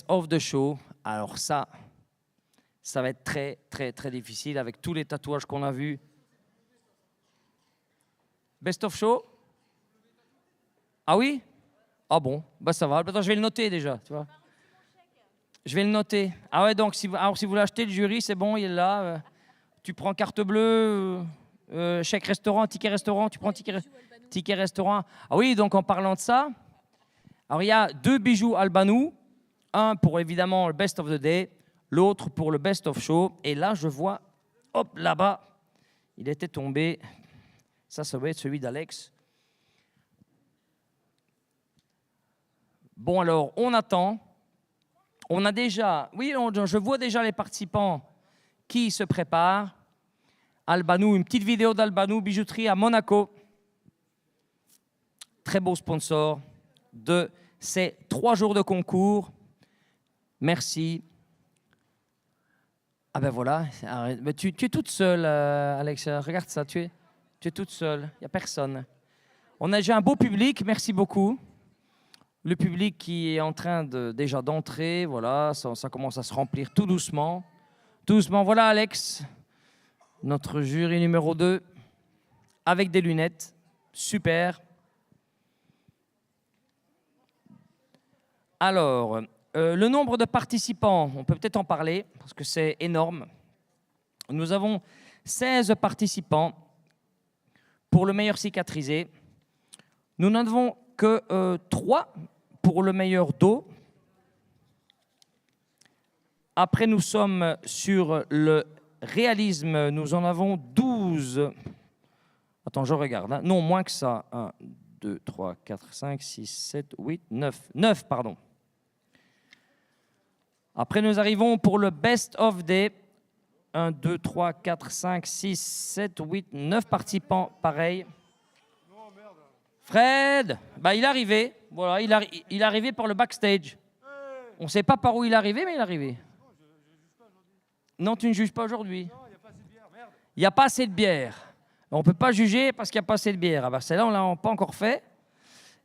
best of the show. Alors ça va être très, très, très difficile avec tous les tatouages qu'on a vus. Best of show? Ah oui? Ah bon, bah ça va. Attends, je vais le noter déjà, tu vois. Je vais le noter. Ah ouais, donc si vous l'achetez, le jury, c'est bon, il est là. Tu prends carte bleue, chèque restaurant, ticket restaurant, tu prends ticket restaurant. Ah oui, donc en parlant de ça, alors il y a 2 bijoux Albanou, un pour évidemment le best of the day, l'autre pour le best of show. Et là, je vois, hop, là-bas, il était tombé. Ça va être celui d'Alex. Bon, alors, on attend. On a déjà, oui, je vois déjà les participants qui se préparent. Albanou, une petite vidéo d'Albanou, bijouterie à Monaco. Très beau sponsor de ces 3 jours de concours. Merci. Ah ben voilà, mais tu es toute seule, Alex. Regarde ça, tu es toute seule. Il n'y a personne. On a déjà un beau public, merci beaucoup. Le public qui est en train déjà d'entrer, voilà, ça commence à se remplir tout doucement. Tout doucement, voilà Alex, notre jury numéro 2, avec des lunettes, super. Alors, le nombre de participants, on peut peut-être en parler, parce que c'est énorme. Nous avons 16 participants pour le meilleur cicatrisé. Nous n'en avons que 3 pour le meilleur dos. Après, nous sommes sur le réalisme. Nous en avons 12. Attends, je regarde. Hein. Non, moins que ça. 1, 2, 3, 4, 5, 6, 7, 8, 9. 9, pardon. Après, nous arrivons pour le best of day. 1, 2, 3, 4, 5, 6, 7, 8, 9 participants. Pareil. Fred, bah, il est arrivé. Voilà, il est arrivé par le backstage. On ne sait pas par où il est arrivé, mais il est arrivé. Non, tu ne juges pas aujourd'hui. Il n'y a pas assez de bière. On ne peut pas juger parce qu'il n'y a pas assez de bière. Ah bah, celle-là, on ne l'a pas encore fait.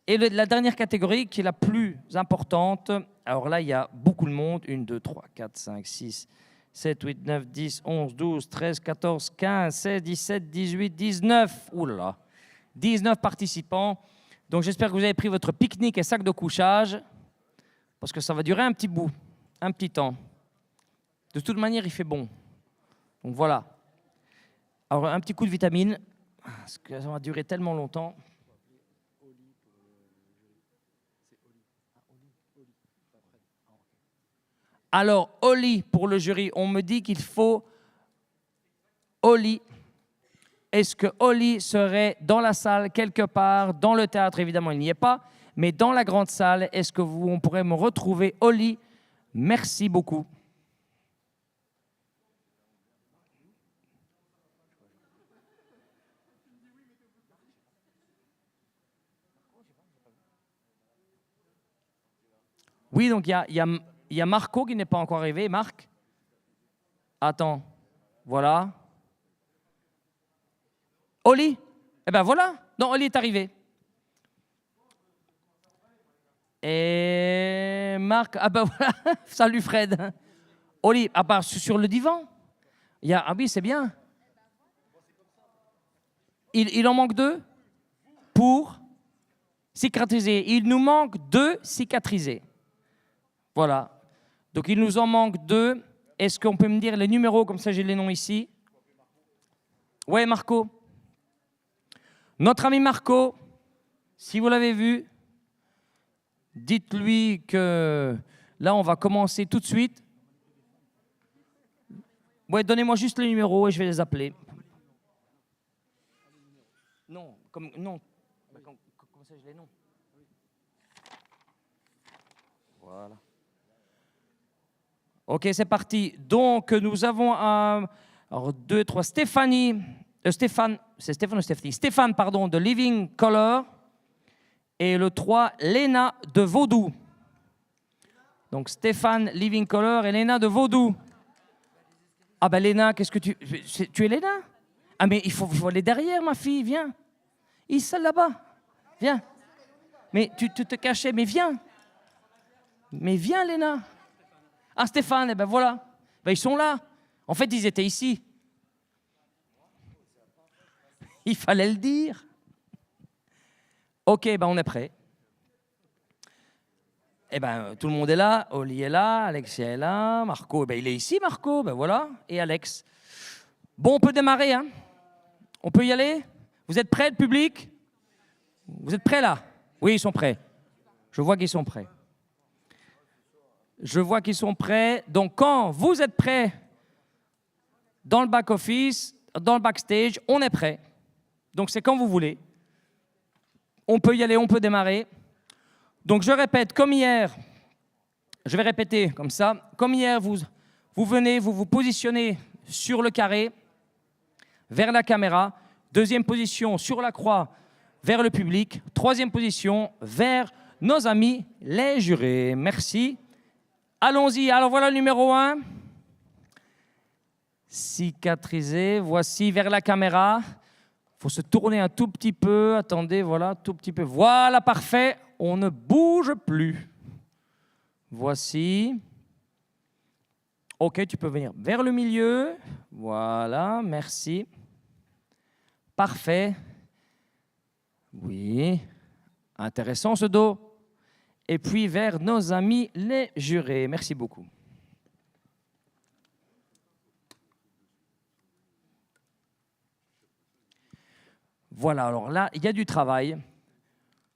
Et la dernière catégorie, qui est la plus importante, alors là, il y a beaucoup de monde. 1, 2, 3, 4, 5, 6, 7, 8, 9, 10, 11, 12, 13, 14, 15, 16, 17, 18, 19. Ouh là là. 19 participants. Donc, j'espère que vous avez pris votre pique-nique et sac de couchage parce que ça va durer un petit bout, un petit temps. De toute manière, il fait bon. Donc, voilà. Alors, un petit coup de vitamine parce que ça va durer tellement longtemps. Alors, Oli, pour le jury, on me dit qu'il faut Oli. Est-ce que Oli serait dans la salle quelque part, dans le théâtre? Évidemment, il n'y est pas, mais dans la grande salle, est-ce que on pourrait me retrouver Oli? Merci beaucoup. Oui, donc il y a Marco qui n'est pas encore arrivé. Marc? Attends, voilà. Oli? Eh ben voilà. Non, Oli est arrivé. Et Marc, ah ben voilà. Salut Fred. Oli, ah ben sur le divan. Ah oui, c'est bien. Il en manque 2 pour cicatriser. Il nous manque 2 cicatrisés. Voilà. Donc il nous en manque 2. Est-ce qu'on peut me dire les numéros, comme ça j'ai les noms ici? Ouais, Marco. Notre ami Marco, si vous l'avez vu, dites-lui que là, on va commencer tout de suite. Ouais, donnez-moi juste les numéros et je vais les appeler. Non, non. Comment ça, je les noms? Voilà. Ok, c'est parti. Donc, nous avons alors 2, 3, Stéphane, pardon, de Living Color. Et le 3, Léna de Vaudou. Donc, Stéphane, Living Color et Léna de Vaudou. Ah ben, Léna, qu'est-ce que tu es Léna? Ah, mais il faut aller derrière, ma fille, viens. Il est là-bas. Viens. Mais tu te cachais, mais viens. Mais viens, Léna. Ah, Stéphane, eh ben voilà. Ben, ils sont là. En fait, ils étaient ici. Il fallait le dire. OK, ben on est prêt. Eh ben, tout le monde est là. Oli est là, Alexia est là, Marco, ben, il est ici, Marco, ben voilà, et Alex. Bon, on peut démarrer, hein? On peut y aller? Vous êtes prêts, le public? Vous êtes prêts, là? Oui, ils sont prêts. Je vois qu'ils sont prêts. Je vois qu'ils sont prêts. Donc, quand vous êtes prêts dans le back-office, dans le backstage, on est prêt. Donc, c'est quand vous voulez. On peut y aller, on peut démarrer. Donc, je répète, comme hier, je vais répéter comme ça. Comme hier, vous venez, vous vous positionnez sur le carré, vers la caméra. Deuxième position, sur la croix, vers le public. Troisième position, vers nos amis, les jurés. Merci. Allons-y. Alors, voilà le numéro 1. Cicatrisé. Voici vers la caméra. Il faut se tourner un tout petit peu. Attendez, voilà, tout petit peu. Voilà, parfait. On ne bouge plus. Voici. OK, tu peux venir vers le milieu. Voilà, merci. Parfait. Oui. Intéressant ce dos. Et puis vers nos amis les jurés. Merci beaucoup. Voilà, alors là, il y a du travail,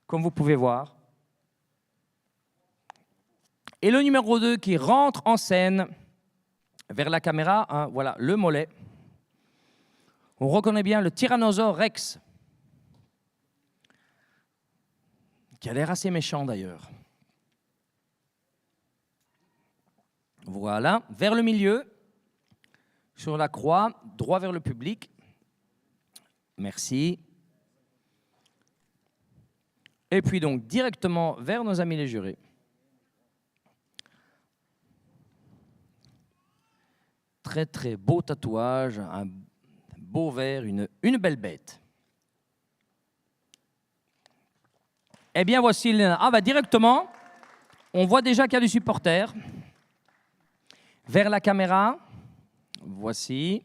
comme vous pouvez voir. Et le numéro 2 qui rentre en scène vers la caméra, hein, voilà, le mollet. On reconnaît bien le Tyrannosaure Rex, qui a l'air assez méchant d'ailleurs. Voilà, vers le milieu, sur la croix, droit vers le public. Merci. Et puis donc directement vers nos amis les jurés. Très très beau tatouage, un beau vert, une belle bête. Eh bien voici, directement, on voit déjà qu'il y a du supporter. Vers la caméra, voici.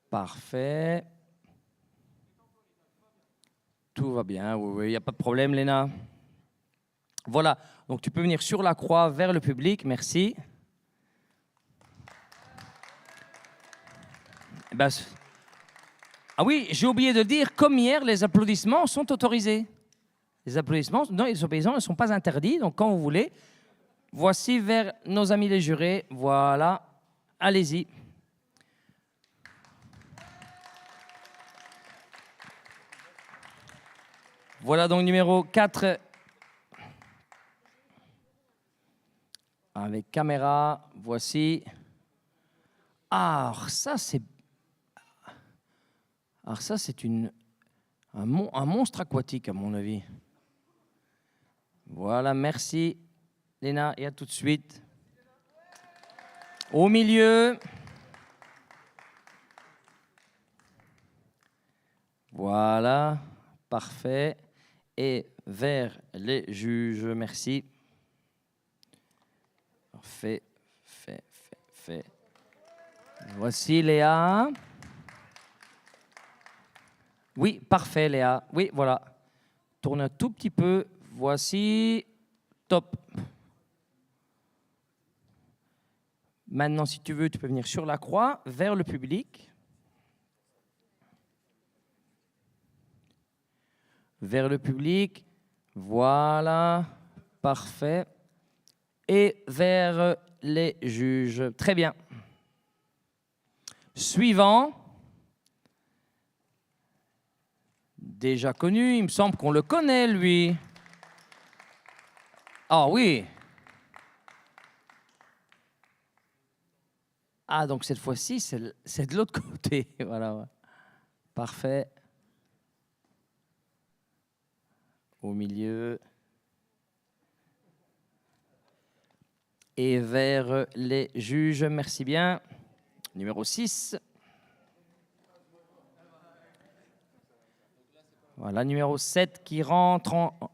Parfait. Tout va bien, oui, il n'y a pas de problème, Léna. Voilà, donc tu peux venir sur la croix vers le public, merci. Ah oui, j'ai oublié de dire, comme hier, les applaudissements sont autorisés. Les applaudissements, non, les applaudissements ne sont pas interdits, donc quand vous voulez, voici vers nos amis les jurés, voilà, allez-y. Voilà donc numéro 4. Avec caméra, voici. Ah, alors ça c'est un monstre aquatique à mon avis. Voilà, merci Léna et à tout de suite. Au milieu. Voilà, parfait. Et vers les juges, merci. Fait. Voici Léa. Oui, parfait Léa. Oui, voilà. Tourne un tout petit peu. Voici. Top. Maintenant, si tu veux, tu peux venir sur la croix, vers le public. Vers le public. Voilà. Parfait. Et vers les juges. Très bien. Suivant. Déjà connu, il me semble qu'on le connaît, lui. Ah oui. Ah, donc cette fois-ci, c'est de l'autre côté. Voilà. Parfait. Au milieu. Et vers les juges, merci bien. Numéro 6. Voilà, numéro 7 qui rentre en...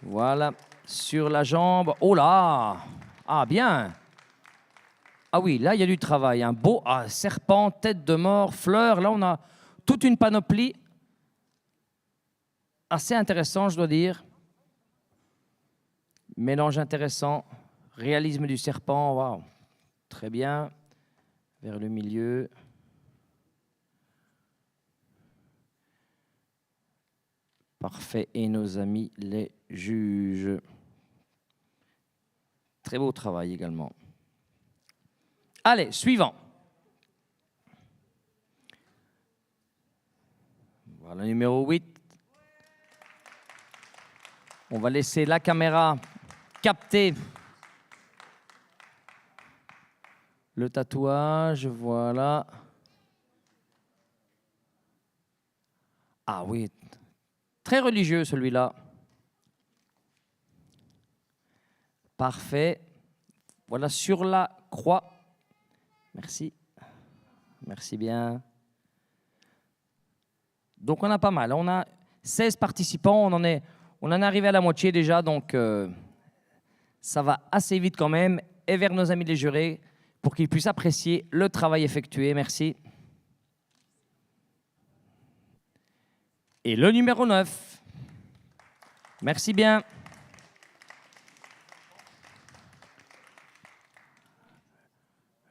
Voilà, sur la jambe. Oh là! Ah, bien! Ah oui, là, il y a du travail. Un beau serpent, tête de mort, fleurs. Là, on a toute une panoplie assez intéressant, je dois dire. Mélange intéressant. Réalisme du serpent. Waouh! Très bien. Vers le milieu. Parfait. Et nos amis les juges. Très beau travail également. Allez, suivant. Voilà, numéro 8. On va laisser la caméra capter le tatouage. Voilà. Ah oui, très religieux celui-là. Parfait. Voilà, sur la croix. Merci. Merci bien. Donc, on a pas mal. On a 16 participants. On en est arrivé à la moitié déjà. Donc, ça va assez vite quand même. Et vers nos amis les jurés pour qu'ils puissent apprécier le travail effectué. Merci. Et le numéro 9. Merci bien.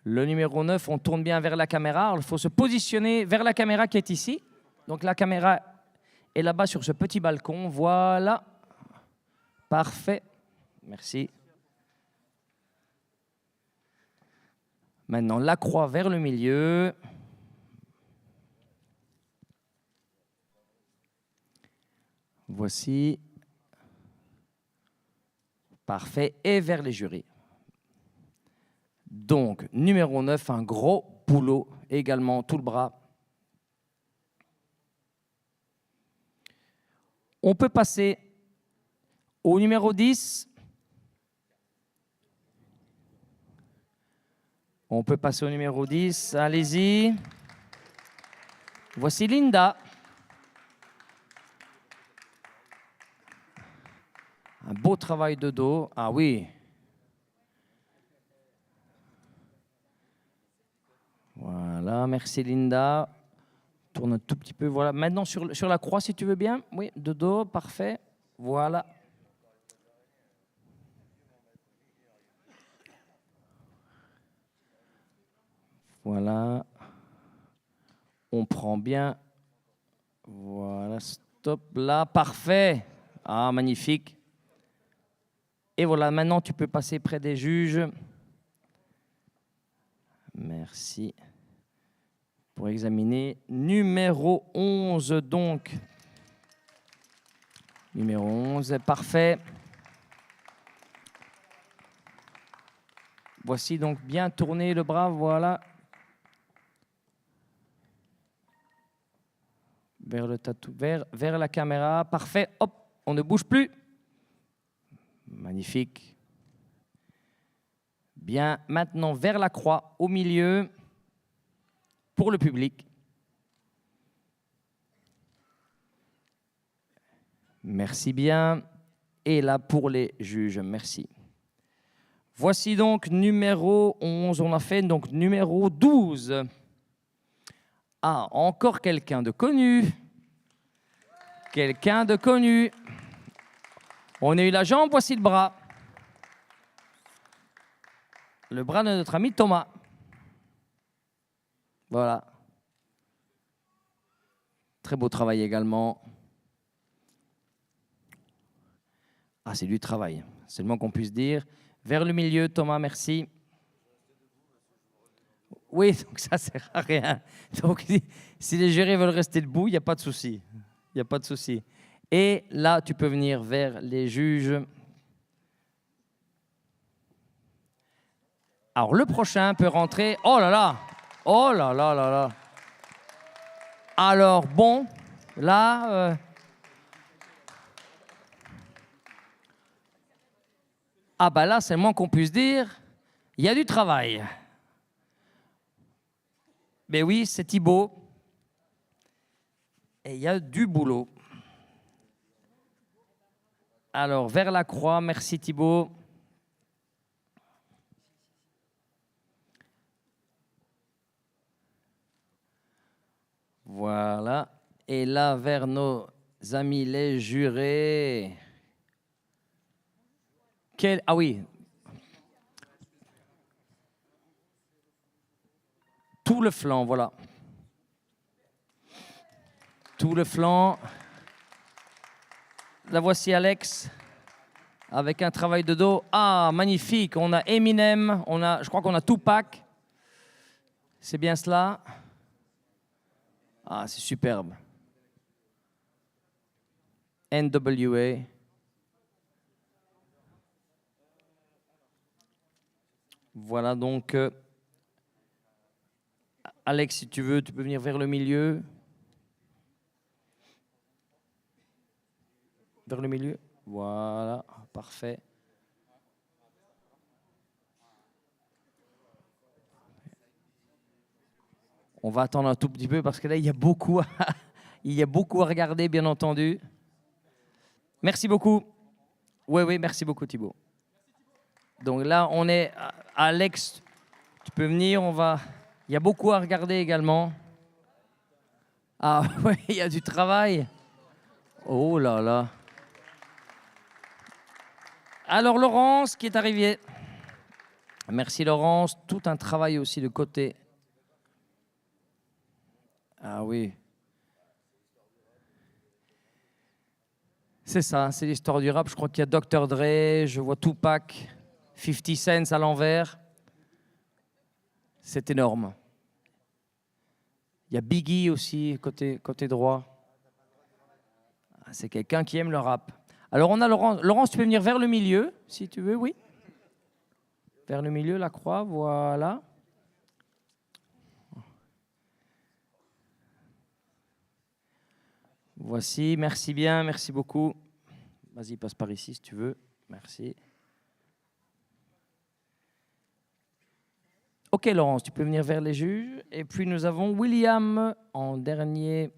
Le numéro 9, on tourne bien vers la caméra. Alors, il faut se positionner vers la caméra qui est ici. Donc la caméra est là-bas sur ce petit balcon. Voilà. Parfait. Merci. Maintenant, la croix vers le milieu. Voici. Parfait. Et vers les jurys. Donc, numéro 9, un gros boulot, également tout le bras. On peut passer au numéro 10. On peut passer au numéro 10. Allez-y. Voici Linda. Un beau travail de dos. Ah oui. Voilà, merci Linda. Tourne un tout petit peu. Voilà. Maintenant sur la croix, si tu veux bien. Oui, de dos, parfait. Voilà. Voilà. On prend bien. Voilà, stop là, parfait. Ah, magnifique. Et voilà, maintenant tu peux passer près des juges. Merci. Pour examiner numéro 11 donc. Numéro 11, parfait. Voici donc bien tourné le bras, voilà. Vers le tatou, vers la caméra, parfait. Hop, on ne bouge plus. Magnifique. Bien, maintenant vers la croix, au milieu, pour le public. Merci bien. Et là, pour les juges, merci. Voici donc numéro 11, on a fait donc numéro 12. Ah, encore quelqu'un de connu. Quelqu'un de connu. On a eu la jambe, voici le bras. Le bras de notre ami Thomas. Voilà. Très beau travail également. Ah, c'est du travail, c'est le moins qu'on puisse dire. Vers le milieu, Thomas, merci. Oui, donc ça ne sert à rien. Donc, si les jurés veulent rester debout, il n'y a pas de souci. Il n'y a pas de souci. Et là, tu peux venir vers les juges. Alors, le prochain peut rentrer. Oh là là! Oh là là là là! Alors, bon, là... Ah bah là, c'est le moins qu'on puisse dire. Il y a du travail. Mais oui, c'est Thibaut. Et il y a du boulot. Alors, vers la croix. Merci Thibaut. Voilà. Et là, vers nos amis les jurés. Ah oui. Tout le flanc, voilà. Tout le flanc. La voici Alex, avec un travail de dos. Ah, magnifique. On a Eminem, je crois qu'on a Tupac. C'est bien cela. Ah, c'est superbe. NWA. Voilà donc. Alex, si tu veux, tu peux venir vers le milieu. Vers le milieu. Voilà, parfait. On va attendre un tout petit peu parce que là, il y a beaucoup à regarder, bien entendu. Merci beaucoup. Oui, merci beaucoup, Thibaut. Donc là, on est... Alex, tu peux venir, Il y a beaucoup à regarder également. Ah oui, il y a du travail. Oh là là. Alors, Laurence qui est arrivée. Merci, Laurence. Tout un travail aussi de côté. Ah oui. C'est ça, c'est l'histoire du rap. Je crois qu'il y a Dr. Dre, je vois Tupac, 50 Cent à l'envers. C'est énorme. Il y a Biggie aussi, côté droit. C'est quelqu'un qui aime le rap. Alors on a Laurence. Laurence, tu peux venir vers le milieu, si tu veux, oui. Vers le milieu, la croix, voilà. Voici, merci bien, merci beaucoup. Vas-y, passe par ici si tu veux. Merci. Ok, Laurence, tu peux venir vers les juges. Et puis nous avons William en dernier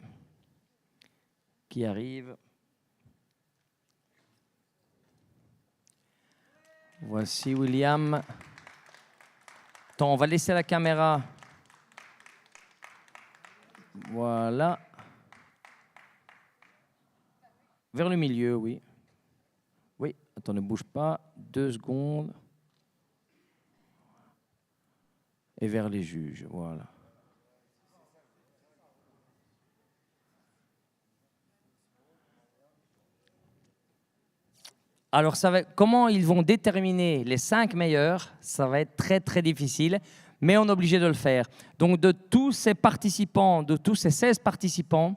qui arrive. Voici William. Attends, on va laisser la caméra. Voilà. Vers le milieu, oui. Oui, attends, ne bouge pas. 2 secondes. Et vers les juges, voilà. Alors, comment ils vont déterminer les 5 meilleurs, ça va être très, très difficile, mais on est obligé de le faire. Donc, de tous ces participants, de tous ces 16 participants,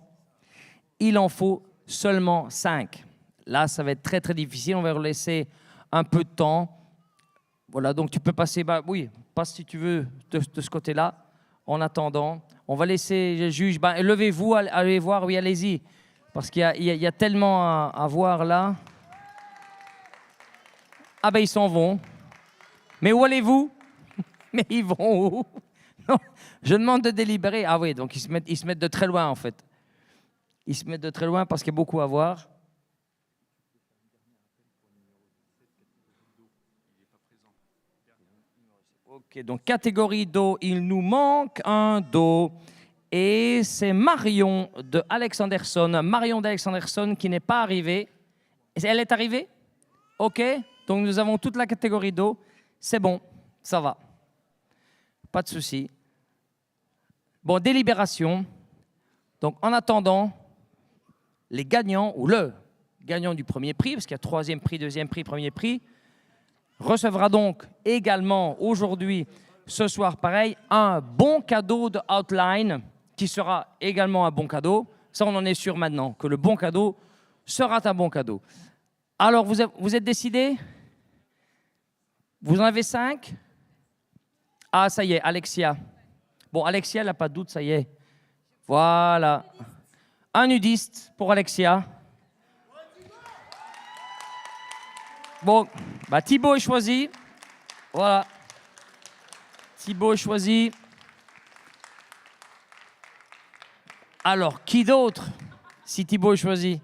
il en faut seulement 5. Là, ça va être très, très difficile. On va leur laisser un peu de temps. Voilà, donc tu peux passer, oui, passe si tu veux de ce côté-là. En attendant, on va laisser les juges. Levez-vous, allez voir, oui, allez-y. Parce qu'il y a tellement à voir là. Ah ben, ils s'en vont. Mais où allez-vous? Mais ils vont où? Non, je demande de délibérer. Ah oui, donc ils se mettent de très loin, en fait. Ils se mettent de très loin parce qu'il y a beaucoup à voir. Ok, donc catégorie Do, il nous manque un Do. Et c'est Marion de Alexanderson. Marion d'Alexanderson qui n'est pas arrivée. Elle est arrivée? Ok, donc nous avons toute la catégorie Do. C'est bon, ça va. Pas de souci. Bon, délibération. Donc en attendant, les gagnants, ou le gagnant du premier prix, parce qu'il y a 3e prix, 2e prix, 1er prix, recevra donc également aujourd'hui, ce soir pareil, un bon cadeau de Outline, qui sera également un bon cadeau. Ça, on en est sûr maintenant, que le bon cadeau sera un bon cadeau. Alors, vous êtes décidés? Vous en avez 5? Ah, ça y est, Alexia. Bon, Alexia, elle n'a pas de doute, ça y est. Voilà. Un nudiste pour Alexia. Bon, Thibaut est choisi. Voilà. Thibaut est choisi. Alors, qui d'autre si Thibaut est choisi?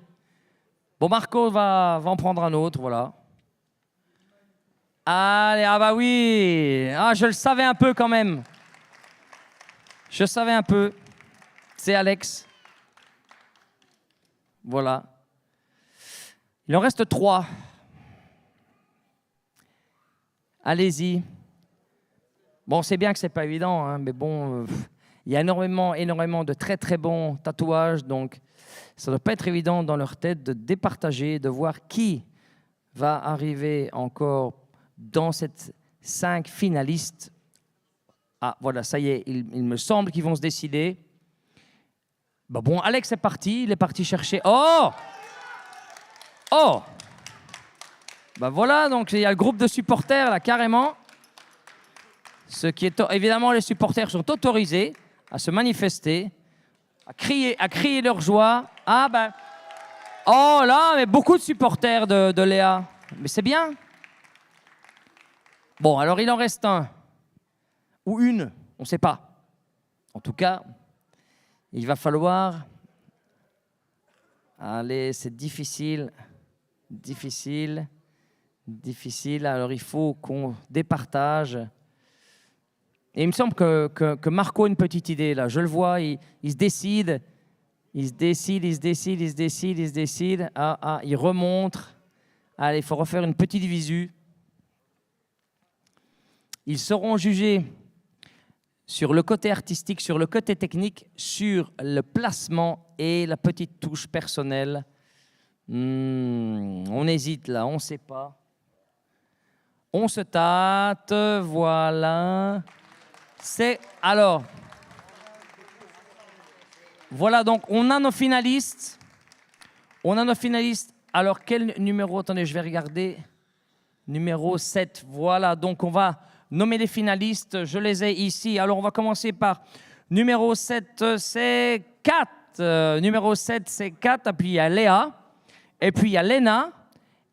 Bon, Marco va en prendre un autre, voilà. Allez, ah bah oui. Ah, je le savais un peu quand même. Je savais un peu. C'est Alex. Voilà. Il en reste 3. Allez-y. Bon, c'est bien que c'est pas évident, hein, mais bon, il y a énormément de très très bons tatouages, donc ça ne doit pas être évident dans leur tête de départager, de voir qui va arriver encore dans cette 5 finalistes. Ah, voilà, ça y est, il me semble qu'ils vont se décider. Bah bon, Alex est parti, il est parti chercher. Oh! Oh! Bah voilà, donc il y a le groupe de supporters là, carrément. Ce qui est, évidemment, les supporters sont autorisés à se manifester, à crier leur joie. Ah ben, oh là, mais beaucoup de supporters de Léa. Mais c'est bien. Bon, alors il en reste un. Ou une, on ne sait pas. En tout cas, il va falloir... Allez, c'est difficile. Difficile. Alors il faut qu'on départage. Et il me semble que Marco a une petite idée là. Je le vois, il se décide. Il se décide. Ah, il remonte. Allez, il faut refaire une petite visu. Ils seront jugés sur le côté artistique, sur le côté technique, sur le placement et la petite touche personnelle. On hésite là, on ne sait pas. On se tâte, voilà. Alors, voilà, donc on a nos finalistes. Alors, quel numéro? Attendez, je vais regarder. Numéro 7, voilà. Donc, on va nommer les finalistes. Je les ai ici. Alors, on va commencer par numéro 7, c'est 4. Numéro 7, c'est 4. Et puis, il y a Léa. Et puis, il y a Léna.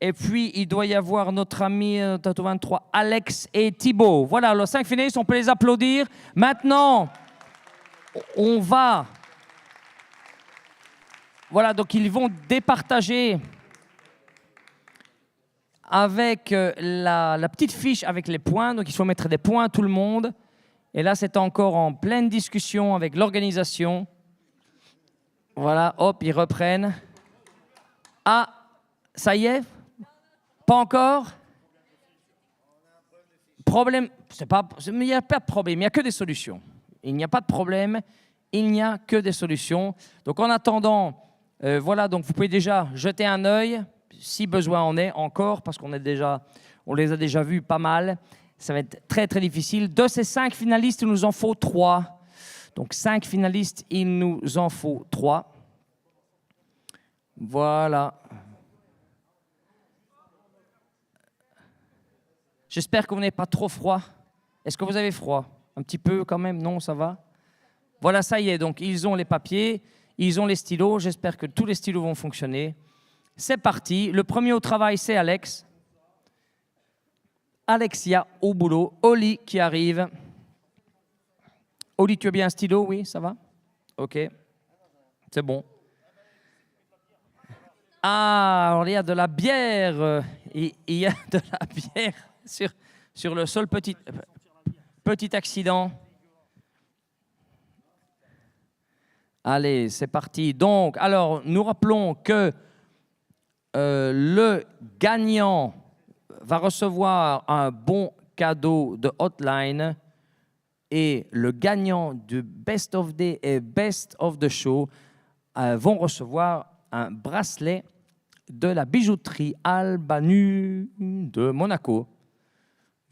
Et puis, il doit y avoir notre ami Tattoo 23, Alex et Thibaut. Voilà, les 5 finalistes, on peut les applaudir. Maintenant, on va... Voilà, donc ils vont départager avec la petite fiche avec les points. Donc, il faut mettre des points à tout le monde. Et là, c'est encore en pleine discussion avec l'organisation. Voilà, hop, ils reprennent. Ah, ça y est? Pas encore? Problème, il n'y a pas de problème, il n'y a que des solutions. Il n'y a pas de problème, il n'y a que des solutions. Donc en attendant, voilà, donc vous pouvez déjà jeter un œil, si besoin en est encore, parce qu'on les a déjà vus pas mal. Ça va être très très difficile. De ces 5 finalistes, il nous en faut 3. Donc 5 finalistes, il nous en faut 3. Voilà. J'espère que vous n'avez pas trop froid. Est-ce que vous avez froid? Un petit peu quand même? Non, ça va? Voilà, ça y est. Donc, ils ont les papiers, ils ont les stylos. J'espère que tous les stylos vont fonctionner. C'est parti. Le premier au travail, c'est Alex. Alexia au boulot. Oli qui arrive. Oli, tu as bien un stylo? Oui, ça va? OK. C'est bon. Ah, alors il y a de la bière. Il y a de la bière. Sur le sol, petit accident. Allez, c'est parti. Donc, alors, nous rappelons que le gagnant va recevoir un bon cadeau de Hotline et le gagnant du Best of Day et Best of the Show vont recevoir un bracelet de la bijouterie Albanu de Monaco.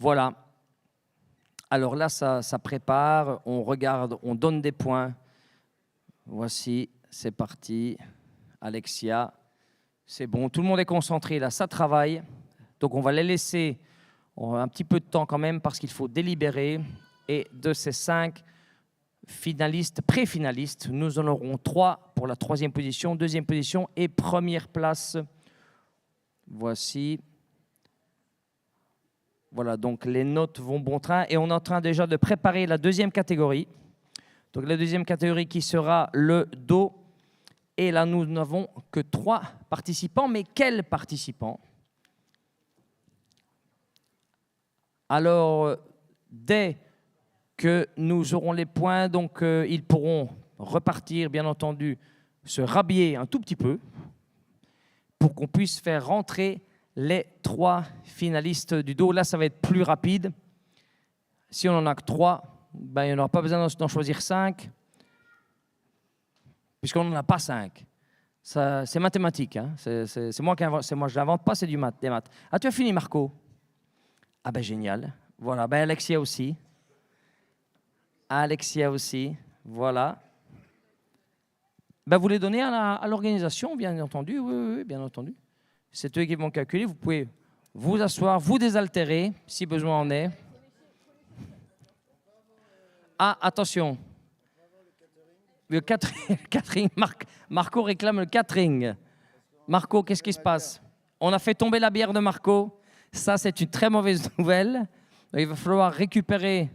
Voilà. Alors là, ça prépare, on regarde, on donne des points. Voici, c'est parti. Alexia, c'est bon, tout le monde est concentré là, ça travaille. Donc on va les laisser un petit peu de temps quand même parce qu'il faut délibérer. Et de ces 5 finalistes, pré-finalistes, nous en aurons 3 pour la 3e position, 2e position et 1re place. Voici. Voilà, donc les notes vont bon train et on est en train déjà de préparer la 2e catégorie. Donc la 2e catégorie qui sera le dos Et là, nous n'avons que 3 participants. Mais quels participants? Alors, dès que nous aurons les points, donc ils pourront repartir, bien entendu, se rhabiller un tout petit peu pour qu'on puisse faire rentrer les 3 finalistes du dos. Là, ça va être plus rapide. Si on n'en a que 3, ben, il n'y en aura pas besoin d'en choisir 5, puisqu'on n'en a pas 5. C'est mathématique. Hein. C'est moi qui invente, je ne l'invente pas, c'est des maths. Ah, tu as fini, Marco? Ah ben génial. Voilà, ben Alexia aussi. Alexia aussi. Voilà. Ben, vous les donnez à l'organisation, bien entendu. Oui, bien entendu. C'est eux qui vont calculer. Vous pouvez vous asseoir, vous désaltérer, si besoin en est. Ah, attention. Le catering. Marco réclame le catering. Marco, qu'est-ce qui se passe? On a fait tomber la bière de Marco. Ça, c'est une très mauvaise nouvelle. Il va falloir récupérer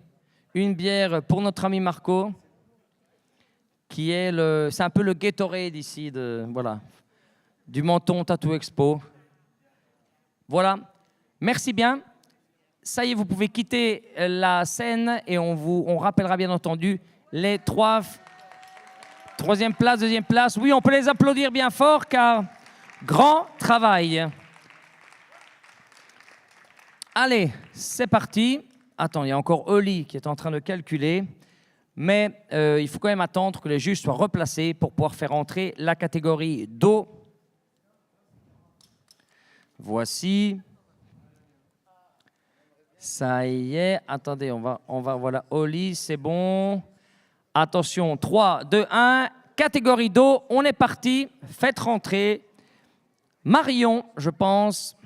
une bière pour notre ami Marco, qui est c'est un peu le Gatorade ici, voilà, du Menton Tattoo Expo. Voilà. Merci bien. Ça y est, vous pouvez quitter la scène et on rappellera bien entendu les 3. Troisième place, deuxième place. Oui, on peut les applaudir bien fort car grand travail. Allez, c'est parti. Attends, il y a encore Oli qui est en train de calculer. Mais il faut quand même attendre que les juges soient replacés pour pouvoir faire entrer la catégorie dos. Voici. Ça y est. Attendez, on va voilà. Oli, c'est bon. Attention, 3, 2, 1. Catégorie dos, on est parti. Faites rentrer Marion, je pense.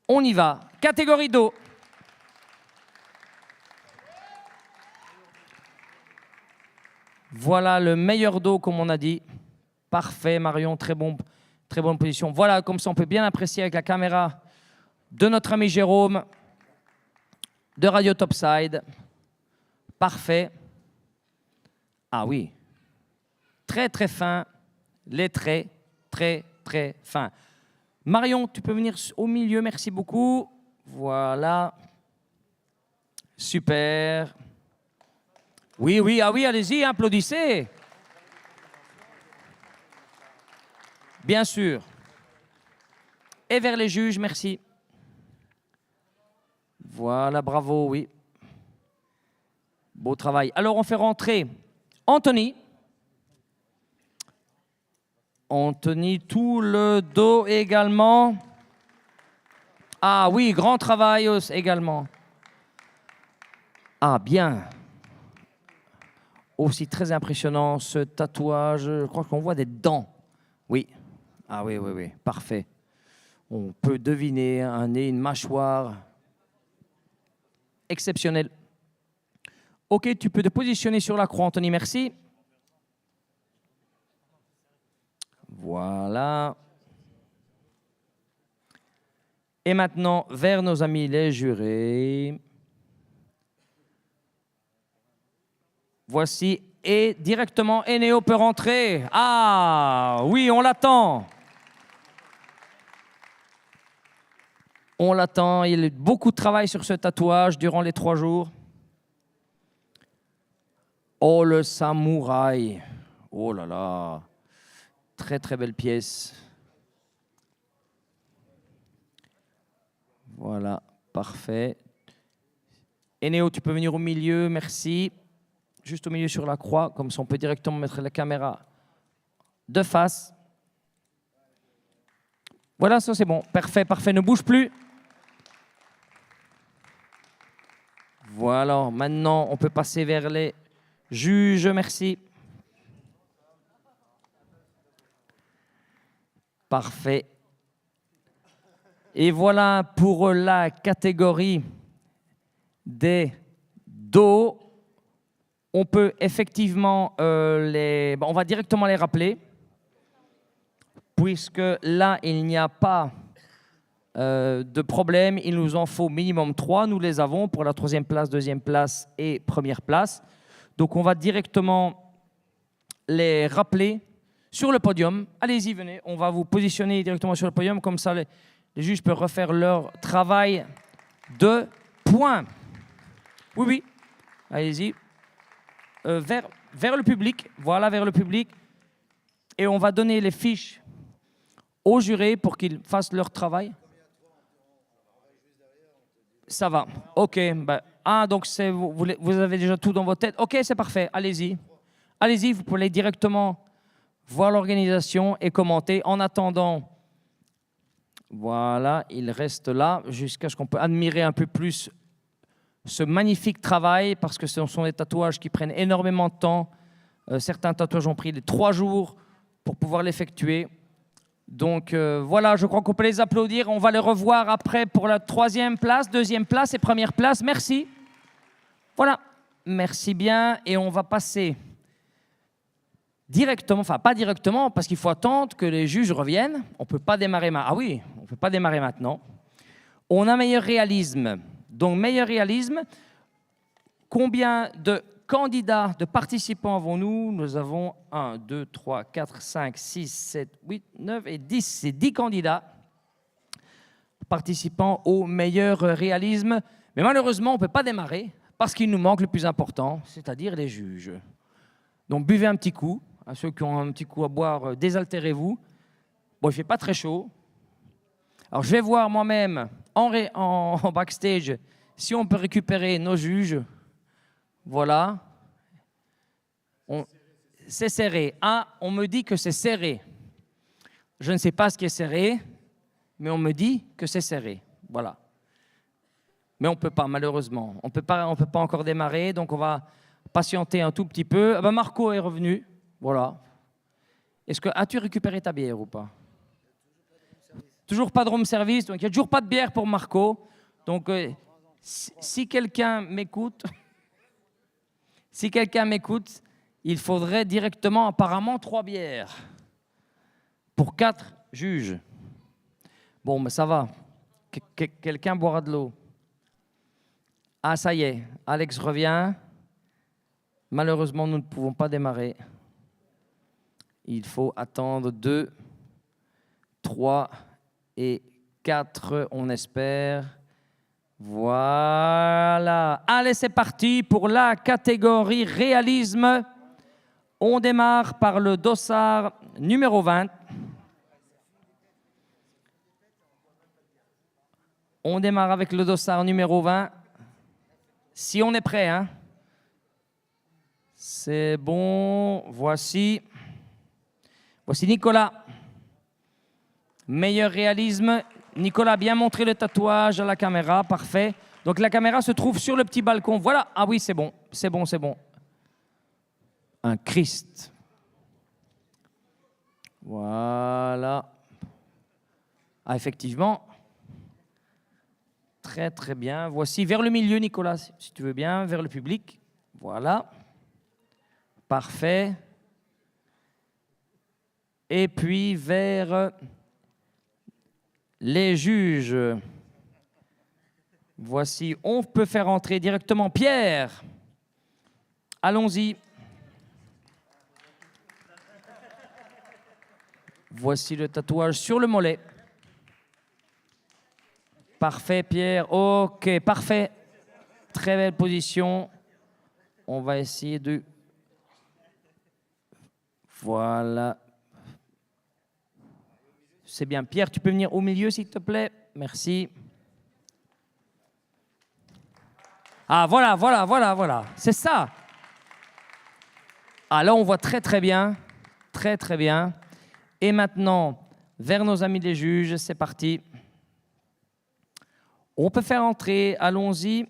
On y va. Catégorie dos. Voilà le meilleur dos, comme on a dit. Parfait, Marion, très bonne position. Voilà, comme ça, on peut bien apprécier avec la caméra de notre ami Jérôme, de Radio Topside. Parfait. Ah oui. Très, très fin. Les traits, très, très fins. Marion, tu peux venir au milieu, merci beaucoup. Voilà. Super. Oui, ah oui, allez-y, applaudissez. Bien sûr. Et vers les juges, merci. Voilà, bravo, oui. Beau travail. Alors, on fait rentrer Anthony. Anthony, tout le dos également. Ah oui, grand travail également. Ah, bien. Aussi très impressionnant, ce tatouage. Je crois qu'on voit des dents. Oui. Ah oui, parfait. On peut deviner un nez, une mâchoire. Exceptionnel. Ok, tu peux te positionner sur la croix, Anthony, merci. Voilà. Et maintenant, vers nos amis les jurés. Voici, et directement, Eneo peut rentrer. Ah, oui, on l'attend. On l'attend, il y a eu beaucoup de travail sur ce tatouage durant les 3 jours. Oh, le samouraï. Oh là là. Très, très belle pièce. Voilà, parfait. Eneo, tu peux venir au milieu, merci. Juste au milieu sur la croix, comme ça on peut directement mettre la caméra de face. Voilà, ça c'est bon. Parfait, parfait. Ne bouge plus. Voilà, maintenant on peut passer vers les juges, merci. Parfait. Et voilà pour la catégorie des dos. On peut effectivement on va directement les rappeler, puisque là, il n'y a pas de problème. Il nous en faut minimum 3. Nous les avons pour la 3e place, 2e place et 1re place. Donc, on va directement les rappeler sur le podium. Allez-y, venez, on va vous positionner directement sur le podium, comme ça les juges peuvent refaire leur travail de points. Oui, oui, allez-y. Vers le public, voilà, vers le public. Et on va donner les fiches aux jurés pour qu'ils fassent leur travail. Ça va, ok. Ben, donc vous avez déjà tout dans votre tête. Ok, c'est parfait, allez-y. Allez-y, vous pouvez directement voir l'organisation et commenter. En attendant, voilà, il reste là jusqu'à ce qu'on peut admirer un peu plus ce magnifique travail, parce que ce sont des tatouages qui prennent énormément de temps. Certains tatouages ont pris 3 jours pour pouvoir l'effectuer. Donc voilà, je crois qu'on peut les applaudir. On va les revoir après pour la 3e place, 2e place et 1re place. Merci. Voilà, merci bien. Et on va passer directement, enfin pas directement, parce qu'il faut attendre que les juges reviennent. On ne peut pas démarrer maintenant. Ah oui, on ne peut pas démarrer maintenant. On a meilleur réalisme. Donc meilleur réalisme, combien de candidats, de participants avons-nous? Nous avons 1, 2, 3, 4, 5, 6, 7, 8, 9 et 10. C'est 10 candidats participant au meilleur réalisme. Mais malheureusement, on ne peut pas démarrer parce qu'il nous manque le plus important, c'est-à-dire les juges. Donc buvez un petit coup. À ceux qui ont un petit coup à boire, désaltérez-vous. Bon, il ne fait pas très chaud. Alors je vais voir moi-même en backstage si on peut récupérer nos juges. Voilà. C'est serré. Ah, on me dit que c'est serré. Je ne sais pas ce qui est serré, mais on me dit que c'est serré. Voilà. Mais on ne peut pas, malheureusement. On ne peut pas encore démarrer, donc on va patienter un tout petit peu. Ah ben Marco est revenu. Voilà. As-tu récupéré ta bière ou pas? Toujours pas de room service, donc il n'y a toujours pas de bière pour Marco. Donc si quelqu'un m'écoute... Si quelqu'un m'écoute, il faudrait directement, apparemment, 3 bières pour 4 juges. Bon, mais ça va. Quelqu'un boira de l'eau. Ah, ça y est, Alex revient. Malheureusement, nous ne pouvons pas démarrer. Il faut attendre 2, 3 et 4, on espère. Voilà. Allez, c'est parti pour la catégorie réalisme. On démarre par le dossard numéro 20. On démarre avec le dossard numéro 20. Si on est prêt, hein. C'est bon. Voici Nicolas. Meilleur réalisme. Nicolas, bien montré le tatouage à la caméra, parfait. Donc la caméra se trouve sur le petit balcon. Voilà, ah oui, c'est bon, c'est bon, c'est bon. Un Christ. Voilà. Ah, effectivement. Très, très bien. Voici vers le milieu, Nicolas, si tu veux bien, vers le public. Voilà. Parfait. Et puis vers... les juges. Voici, on peut faire entrer directement Pierre. Allons-y. Voici le tatouage sur le mollet. Parfait, Pierre. Ok, parfait. Très belle position. On va essayer de... Voilà. C'est bien. Pierre, tu peux venir au milieu, s'il te plaît? Merci. Ah, voilà, voilà, voilà, voilà. C'est ça. Ah, là, on voit très, très bien. Très, très bien. Et maintenant, vers nos amis les juges, c'est parti. On peut faire entrer, allons-y.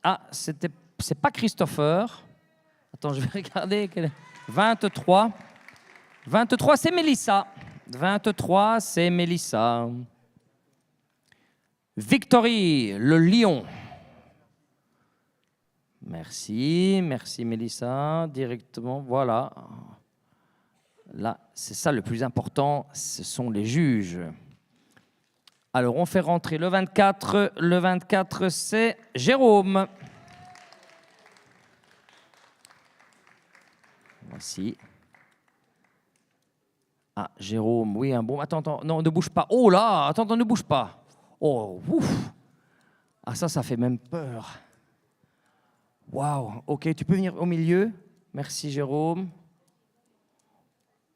Ah, c'est pas Christopher. Attends, je vais regarder. 23. 23, c'est Mélissa. 23, c'est Mélissa. Victory, le lion. Merci, merci Mélissa. Directement, voilà. Là, c'est ça le plus important, ce sont les juges. Alors, on fait rentrer le 24. Le 24, c'est Jérôme. Voici. Ah, Jérôme, oui, un bon. Attends, attends, non, ne bouge pas. Oh là, attends, attends, ne bouge pas. Oh, ouf. Ah, ça fait même peur. Waouh, ok, tu peux venir au milieu. Merci, Jérôme.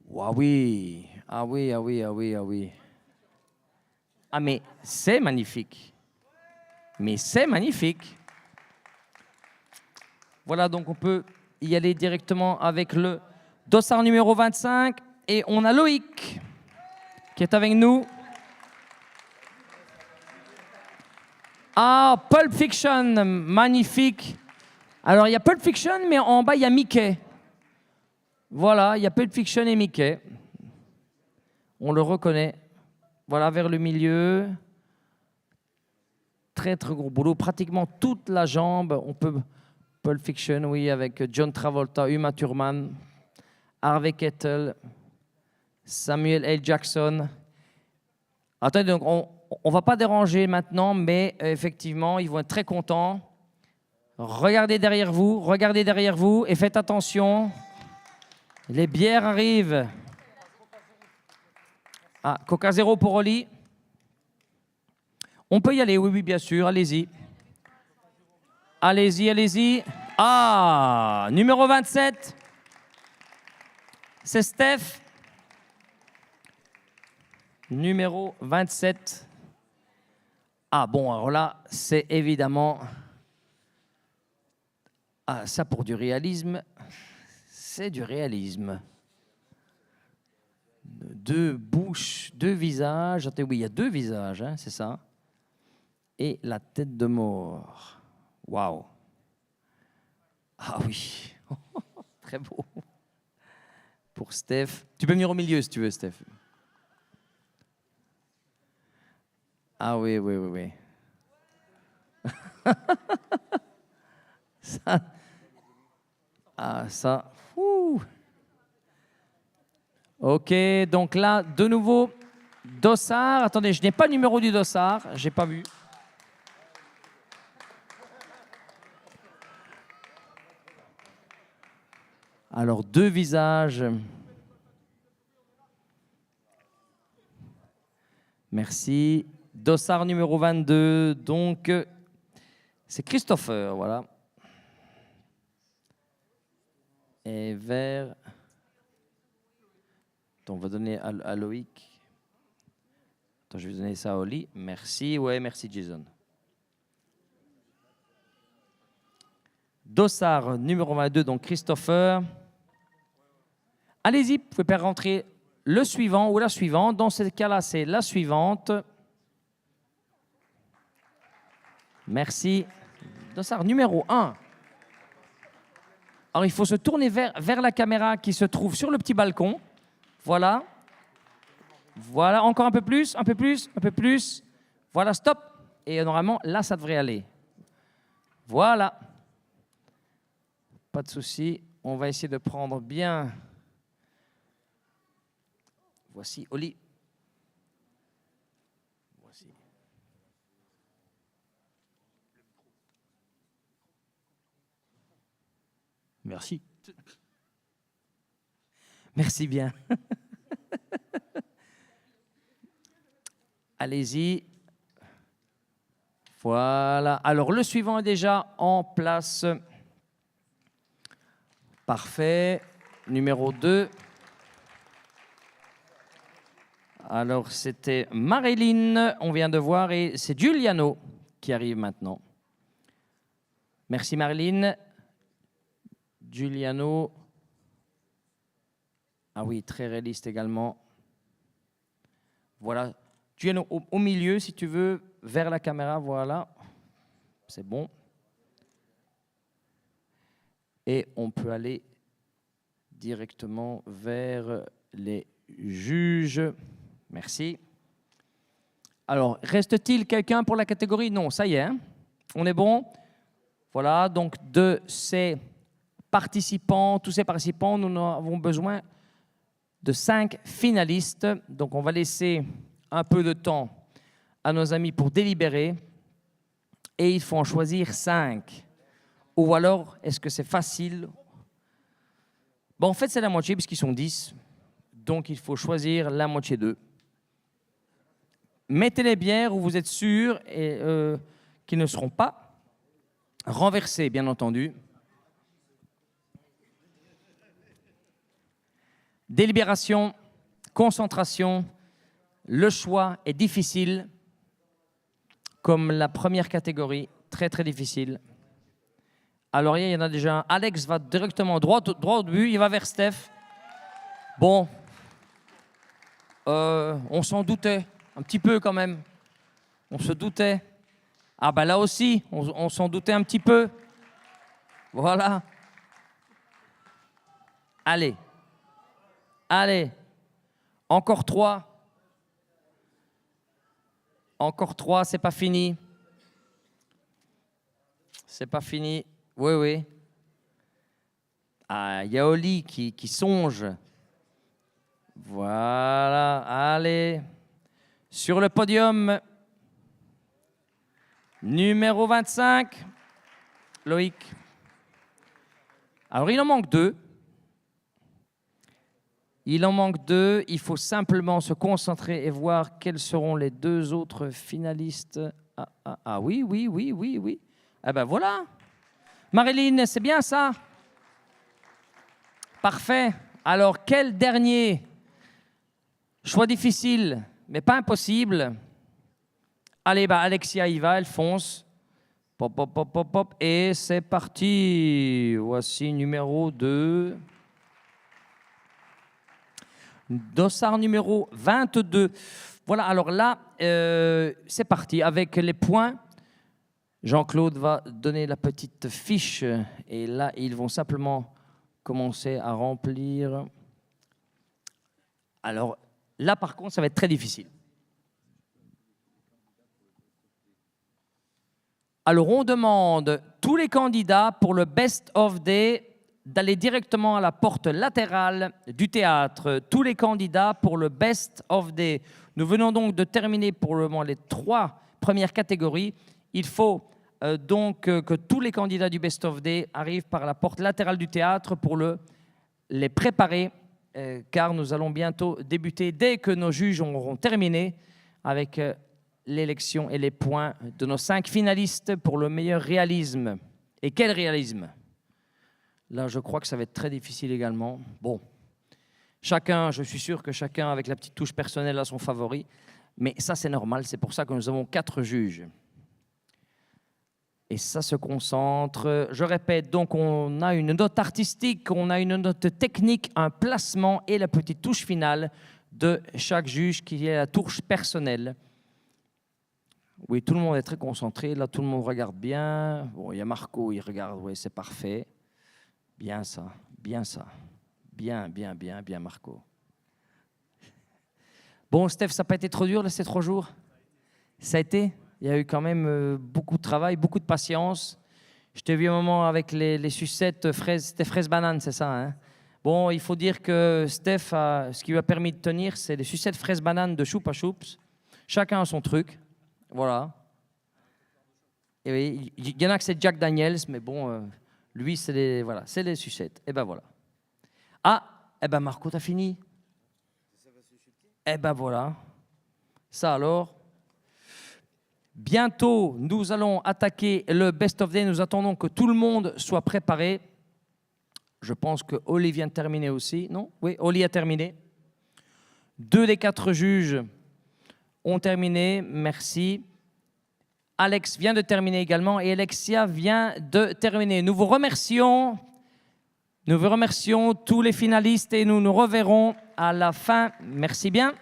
Waouh, oui. Ah oui, ah oui, ah oui, ah oui. Ah, mais c'est magnifique. Mais c'est magnifique. Voilà, donc on peut y aller directement avec le dossard numéro 25. Et on a Loïc qui est avec nous. Ah, Pulp Fiction, magnifique. Alors, il y a Pulp Fiction, mais en bas, il y a Mickey. Voilà, il y a Pulp Fiction et Mickey. On le reconnaît. Voilà, vers le milieu. Très, très gros boulot. Pratiquement toute la jambe. On peut... Pulp Fiction, oui, avec John Travolta, Uma Thurman, Harvey Keitel, Samuel L. Jackson. Attendez, donc on ne va pas déranger maintenant, mais effectivement, ils vont être très contents. Regardez derrière vous et faites attention. Les bières arrivent. Ah, Coca Zéro pour Oli. On peut y aller, oui, oui, bien sûr, allez-y. Allez-y, allez-y. Ah, numéro 27. C'est Steph. Numéro 27. Ah bon, alors là, c'est évidemment... Ah, ça pour du réalisme, c'est du réalisme. Deux bouches, deux visages. Attendez, oui, il y a deux visages, hein, c'est ça. Et la tête de mort. Waouh. Ah oui. Très beau. Pour Steph. Tu peux venir au milieu si tu veux, Steph. Ah oui, oui, oui, oui. Ça. Ah, ça. Ouh. Ok, donc là, de nouveau, dossard. Attendez, je n'ai pas le numéro du dossard. Je n'ai pas vu. Alors, deux visages. Merci. Dossard numéro 22. Donc, c'est Christopher, voilà. Et vers... On va donner à Loïc. Attends, je vais donner ça à Oli. Merci, ouais, merci Jason. Dossard numéro 22, donc Christopher. Allez-y, vous pouvez faire rentrer le suivant ou la suivante. Dans ce cas-là, c'est la suivante. Merci. Dossard numéro 1. Alors, il faut se tourner vers la caméra qui se trouve sur le petit balcon. Voilà. Voilà, encore un peu plus, un peu plus, un peu plus. Voilà, stop. Et normalement, là, ça devrait aller. Voilà. Pas de souci. On va essayer de prendre bien. Voici Oli. Voici. Merci. Merci bien. Allez-y. Voilà. Alors, le suivant est déjà en place. Parfait. Numéro 2. Alors, c'était Marilyn, on vient de voir, et c'est Giuliano qui arrive maintenant. Merci Marilyn. Giuliano. Ah oui, très réaliste également. Voilà. Giuliano au milieu, si tu veux, vers la caméra, voilà. C'est bon. Et on peut aller directement vers les juges. Merci. Alors, reste-t-il quelqu'un pour la catégorie? Non, ça y est, hein, on est bon. Voilà, donc de ces participants, tous ces participants, nous avons besoin de 5 finalistes. Donc, on va laisser un peu de temps à nos amis pour délibérer. Et il faut en choisir 5. Ou alors, est-ce que c'est facile? Bon, en fait, c'est la moitié puisqu'ils sont 10. donc il faut choisir la moitié d'eux. Mettez les bières où vous êtes sûr qu'ils ne seront pas renversés, bien entendu. Délibération, concentration, le choix est difficile, comme la première catégorie, très très difficile. Alors il y en a déjà un. Alex va directement droit au but, il va vers Steph. Bon, on s'en doutait, un petit peu quand même. On se doutait. Ah ben là aussi, on s'en doutait un petit peu. Voilà. Allez. Allez. Encore 3. Encore 3, c'est pas fini. C'est pas fini. Oui, oui. Ah, il y a Oli qui songe. Voilà, allez. Sur le podium, numéro 25, Loïc. Alors, il en manque 2. Il en manque 2. Il faut simplement se concentrer et voir quels seront les 2 autres finalistes. Ah oui, oui, oui, oui, oui. Ah ben voilà. Marilyn, c'est bien ça? Parfait. Alors, quel dernier? Choix difficile, mais pas impossible. Allez, bah Alexia y va, elle fonce. Pop, pop, pop, pop, pop. Et c'est parti. Voici numéro 2. Dossard numéro 22. Voilà, alors là, c'est parti avec les points. Jean-Claude va donner la petite fiche. Et là, ils vont simplement commencer à remplir. Alors, là, par contre, ça va être très difficile. Alors, on demande tous les candidats pour le Best of Day d'aller directement à la porte latérale du théâtre. Tous les candidats pour le Best of Day. Nous venons donc de terminer pour le moment les 3 premières catégories. Il faut donc que tous les candidats du Best of Day arrivent par la porte latérale du théâtre pour les préparer. Car nous allons bientôt débuter dès que nos juges auront terminé avec l'élection et les points de nos 5 finalistes pour le meilleur réalisme. Et quel réalisme? Là, je crois que ça va être très difficile également. Bon, chacun, je suis sûr que chacun, avec la petite touche personnelle, a son favori. Mais ça, c'est normal, c'est pour ça que nous avons 4 juges. Et ça se concentre. Je répète, donc on a une note artistique, on a une note technique, un placement et la petite touche finale de chaque juge qui est la touche personnelle. Oui, tout le monde est très concentré. Là, tout le monde regarde bien. Bon, il y a Marco, il regarde. Oui, c'est parfait. Bien ça, bien ça. Bien, bien, bien, bien, Marco. Bon, Steph, ça n'a pas été trop dur, là, ces 3 jours? Ça a été? Il y a eu quand même beaucoup de travail, beaucoup de patience. Je t'ai vu un moment avec les sucettes fraises, c'était fraise-banane, c'est ça, hein? Bon, il faut dire que Steph, ce qui lui a permis de tenir, c'est les sucettes fraises-banane de Choupa Choups. Chacun a son truc, voilà. Et oui, il y en a que c'est Jack Daniels, mais bon, lui, c'est les sucettes. Et ben voilà. Ah, eh ben Marco, t'as fini? Eh ben voilà. Ça alors. Bientôt, nous allons attaquer le Best of Day. Nous attendons que tout le monde soit préparé. Je pense que Oli vient de terminer aussi. Non? Oui, Oli a terminé. 2 des 4 juges ont terminé. Merci. Alex vient de terminer également et Alexia vient de terminer. Nous vous remercions. Nous vous remercions tous les finalistes et nous nous reverrons à la fin. Merci bien.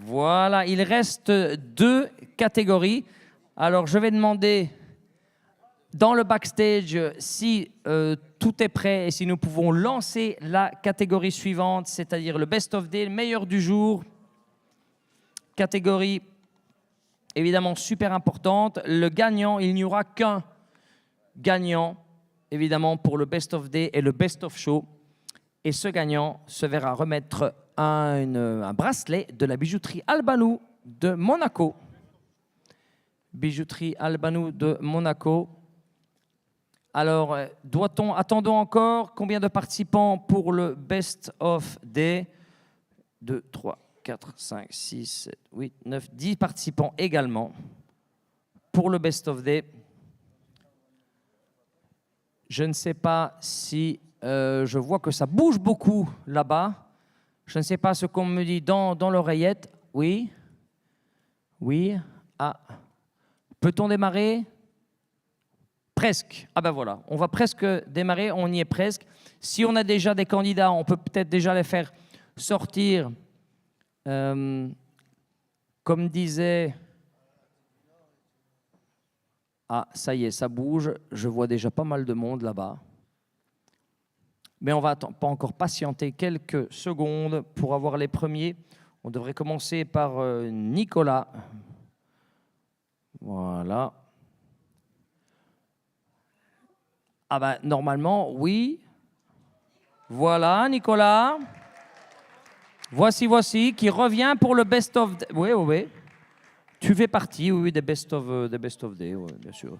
Voilà, il reste 2 catégories. Alors, je vais demander dans le backstage si tout est prêt et si nous pouvons lancer la catégorie suivante, c'est-à-dire le Best of Day, le meilleur du jour. Catégorie évidemment super importante. Le gagnant, il n'y aura qu'un gagnant, évidemment, pour le Best of Day et le Best of Show. Et ce gagnant se verra remettre un bracelet de la bijouterie Albanou de Monaco. Bijouterie Albanou de Monaco. Alors, attendons encore combien de participants pour le Best of Day? 2, 3, 4, 5, 6, 7, 8, 9, 10 participants également pour le Best of Day. Je ne sais pas si je vois que ça bouge beaucoup là-bas. Je ne sais pas ce qu'on me dit dans l'oreillette. Oui? Oui? Ah. Peut-on démarrer? Presque. Ah ben voilà, on va presque démarrer, on y est presque. Si on a déjà des candidats, on peut peut-être déjà les faire sortir. Comme disait... Ah, ça y est, ça bouge. Je vois déjà pas mal de monde là-bas. Mais on va pas encore patienter quelques secondes pour avoir les premiers. On devrait commencer par Nicolas. Voilà. Ah ben, normalement, oui. Voilà, Nicolas. Voici, qui revient pour le Best of... Oui, oui, oui. Tu fais partie, oui, des Best of Day, oui, bien sûr.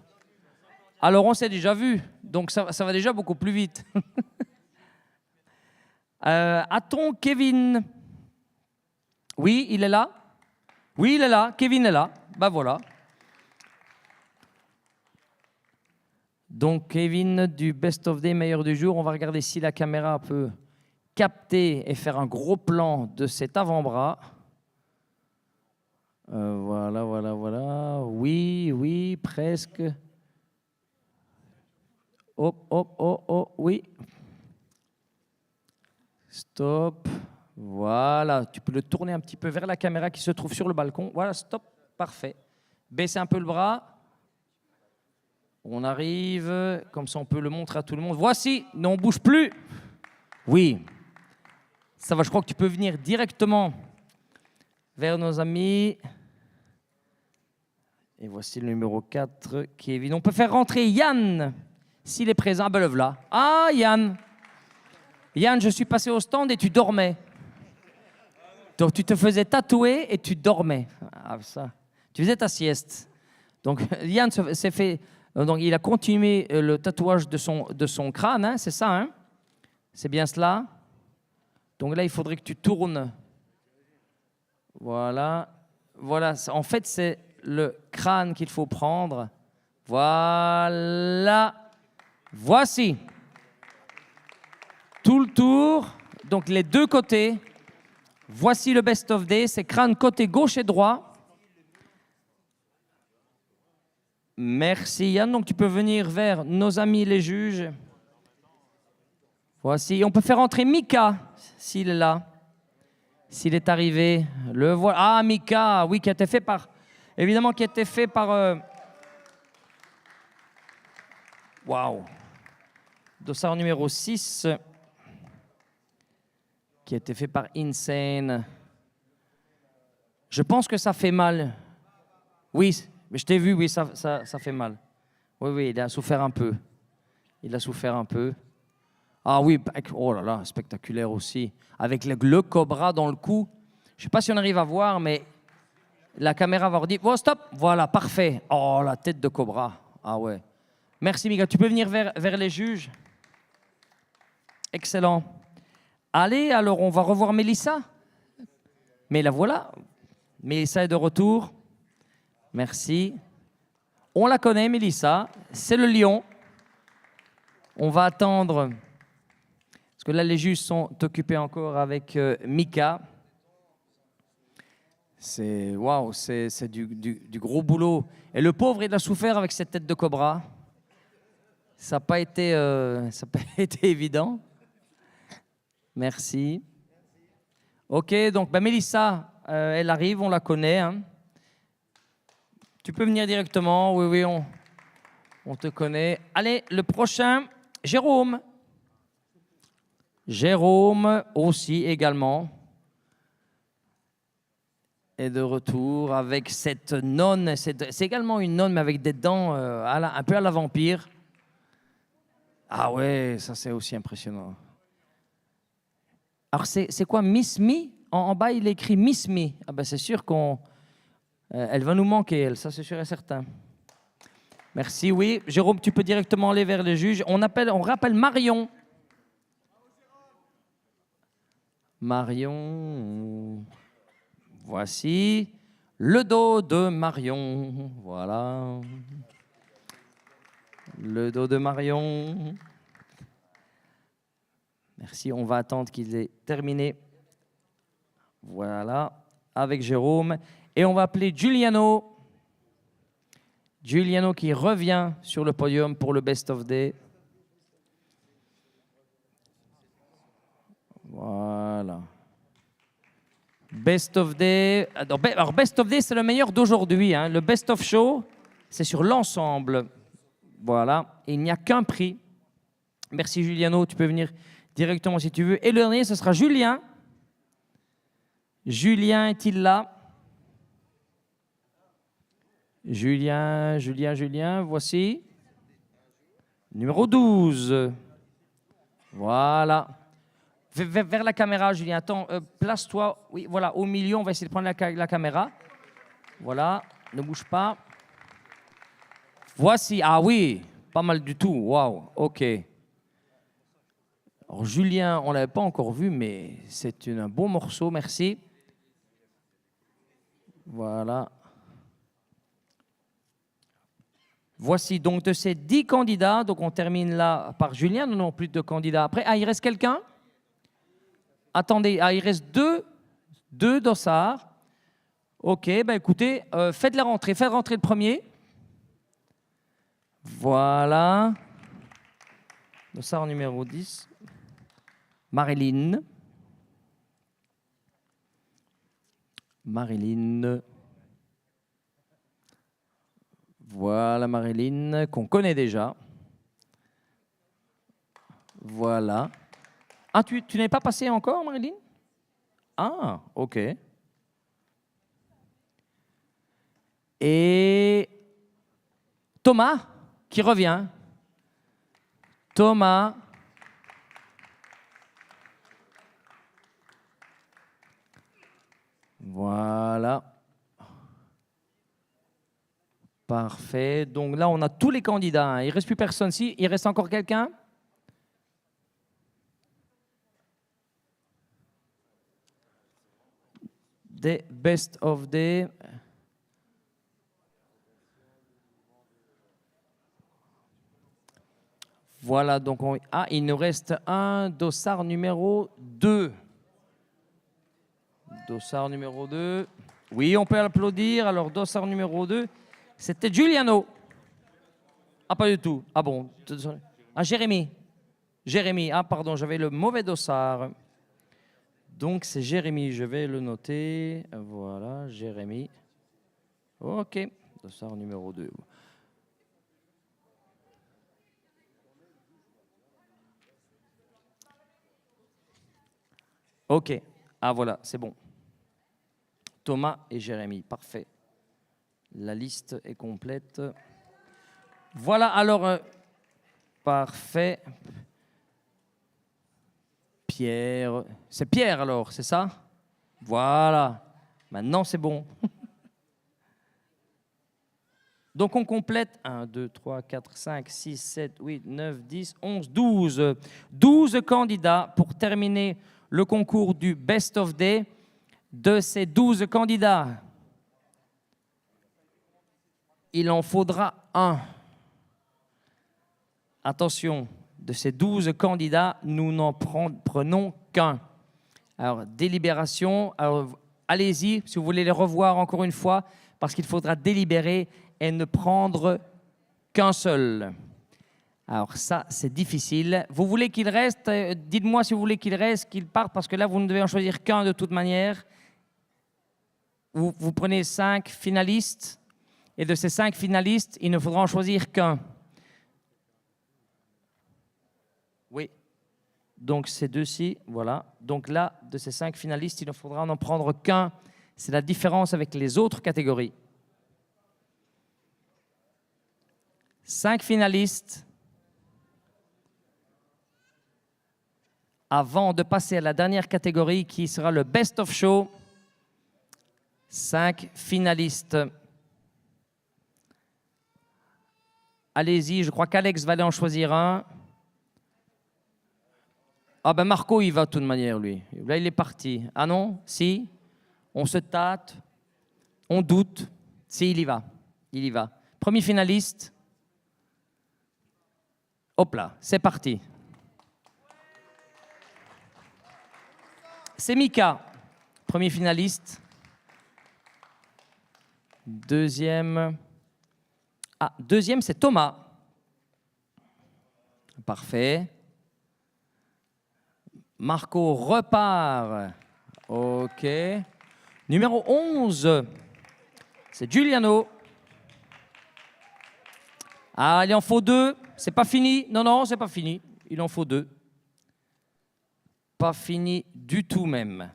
Alors, on s'est déjà vu, donc ça va déjà beaucoup plus vite. A-t-on Kevin? Oui, il est là. Oui, il est là. Kevin est là. Ben voilà. Donc, Kevin du Best of Day, meilleur du jour. On va regarder si la caméra peut capter et faire un gros plan de cet avant-bras. Voilà. Oui, presque. Oh, oui. Stop. Voilà. Tu peux le tourner un petit peu vers la caméra qui se trouve sur le balcon. Voilà, stop. Parfait. Baissez un peu le bras. On arrive, comme ça on peut le montrer à tout le monde. Voici, non, on ne bouge plus. Oui, ça va, je crois que tu peux venir directement vers nos amis. Et voici le numéro 4, Kevin. On peut faire rentrer Yann, s'il est présent. Ben le voilà. Ah, Yann. Yann, je suis passé au stand et tu dormais. Donc tu te faisais tatouer et tu dormais. Ah, ça. Tu faisais ta sieste. Donc Yann s'est fait... Donc, il a continué le tatouage de son crâne, hein, c'est ça, hein? C'est bien cela. Donc là, il faudrait que tu tournes. Voilà. En fait, c'est le crâne qu'il faut prendre. Voilà. Voici. Tout le tour. Donc, les deux côtés. Voici le Best of Day. C'est crâne côté gauche et droit. Merci Yann, donc tu peux venir vers nos amis les juges. Voici, on peut faire entrer Mika, s'il est là, s'il est arrivé. Le voilà. Ah, Mika, oui, qui a été fait par... Évidemment, qui a été fait par... Waouh. Dossard numéro 6, qui a été fait par Insane. Je pense que ça fait mal. Oui, mais je t'ai vu, oui, ça fait mal. Oui, il a souffert un peu. Ah oui, oh là là, spectaculaire aussi. Avec le cobra dans le cou. Je ne sais pas si on arrive à voir, mais la caméra va redire, oh, stop, voilà, parfait. Oh, la tête de cobra. Ah ouais. Merci, Mika. Tu peux venir vers les juges. Excellent. Allez, alors on va revoir Mélissa. Mais la voilà. Mélissa est de retour. Merci. On la connaît, Mélissa. C'est le lion. On va attendre, parce que là, les juges sont occupés encore avec Mika. C'est waouh, c'est du gros boulot. Et le pauvre, il a souffert avec cette tête de cobra. Ça n'a pas été évident. Merci. OK, donc Mélissa, elle arrive, on la connaît. Hein. Tu peux venir directement. Oui, on te connaît. Allez, le prochain, Jérôme. Jérôme aussi également est de retour avec cette nonne. C'est également une nonne, mais avec des dents un peu à la vampire. Ah ouais, ça c'est aussi impressionnant. Alors c'est quoi, Miss Me? En bas, il est écrit Miss Me. Ah ben c'est sûr qu'on... elle va nous manquer, elle, ça c'est sûr et certain. Merci, oui. Jérôme, tu peux directement aller vers le juge. On rappelle Marion. Marion. Voici le dos de Marion. Voilà. Le dos de Marion. Merci, on va attendre qu'il ait terminé. Voilà, avec Jérôme. Et on va appeler Giuliano. Giuliano qui revient sur le podium pour le Best of Day. Voilà. Best of Day. Alors, Best of Day, c'est le meilleur d'aujourd'hui. Hein. Le Best of Show, c'est sur l'ensemble. Voilà. Et il n'y a qu'un prix. Merci, Giuliano. Tu peux venir directement si tu veux. Et le dernier, ce sera Julien. Julien est-il là? Julien, voici. Numéro 12. Voilà. Vers la caméra, Julien. Attends, place-toi. Oui, voilà, au milieu, on va essayer de prendre la caméra. Voilà, ne bouge pas. Voici. Ah oui, pas mal du tout. Waouh, ok. Alors, Julien, on ne l'avait pas encore vu, mais c'est un beau morceau, merci. Voilà. Voici donc de ces 10 candidats, donc on termine là par Julien, nous n'avons plus de candidats après. Ah, il reste quelqu'un? Attendez, il reste deux dossards. Ok, ben écoutez, faites rentrer le premier. Voilà. Dossard numéro 10. Marilyn. Voilà Marilyn, qu'on connaît déjà. Voilà. Ah, tu n'es pas passé encore, Marilyn? Ah, ok. Et Thomas, qui revient. Thomas. Voilà. Parfait. Donc là, on a tous les candidats. Hein. Il ne reste plus personne ici. Il reste encore quelqu'un? Des Best of Day. Voilà, donc il nous reste un dossard numéro 2. Dossard numéro 2. Oui, on peut applaudir. Alors, dossard numéro 2, c'était Giuliano. Ah, pas du tout. Ah bon. Ah, Jérémy. Ah, pardon, j'avais le mauvais dossard. Donc, c'est Jérémy. Je vais le noter. Voilà, Jérémy. OK. Dossard numéro 2. OK. Ah, voilà, c'est bon. Thomas et Jérémy. Parfait. La liste est complète. Voilà, alors, parfait. Pierre. C'est Pierre, alors, c'est ça? Voilà. Maintenant, c'est bon. Donc, on complète 1, 2, 3, 4, 5, 6, 7, 8, 9, 10, 11, 12. 12 candidats pour terminer le concours du Best of Day. De ces 12 candidats, il en faudra un. Attention, de ces 12 candidats, nous n'en prenons qu'un. Alors, délibération. Alors, allez-y, si vous voulez les revoir encore une fois, parce qu'il faudra délibérer et ne prendre qu'un seul. Alors ça, c'est difficile. Vous voulez qu'il reste? Dites-moi si vous voulez qu'il reste, qu'il parte, parce que là, vous ne devez en choisir qu'un de toute manière. Vous prenez 5 finalistes, et de ces 5 finalistes, il ne faudra en choisir qu'un. Oui. Donc ces deux-ci, voilà. Donc là, de ces 5 finalistes, il ne faudra en prendre qu'un. C'est la différence avec les autres catégories. 5 finalistes. Avant de passer à la dernière catégorie qui sera le Best of Show, 5 finalistes. Allez-y, je crois qu'Alex va aller en choisir un. Ah ben Marco, il va de toute manière, lui. Là, il est parti. Ah non? Si? On se tâte, on doute. Si, il y va. Il y va. Premier finaliste. Hop là, c'est parti. C'est Mika, premier finaliste. Deuxième. Ah, deuxième, c'est Thomas. Parfait. Marco repart. OK. Numéro 11, c'est Giuliano. Ah, il en faut 2. C'est pas fini. Non, non, c'est pas fini. Il en faut 2. Pas fini du tout même.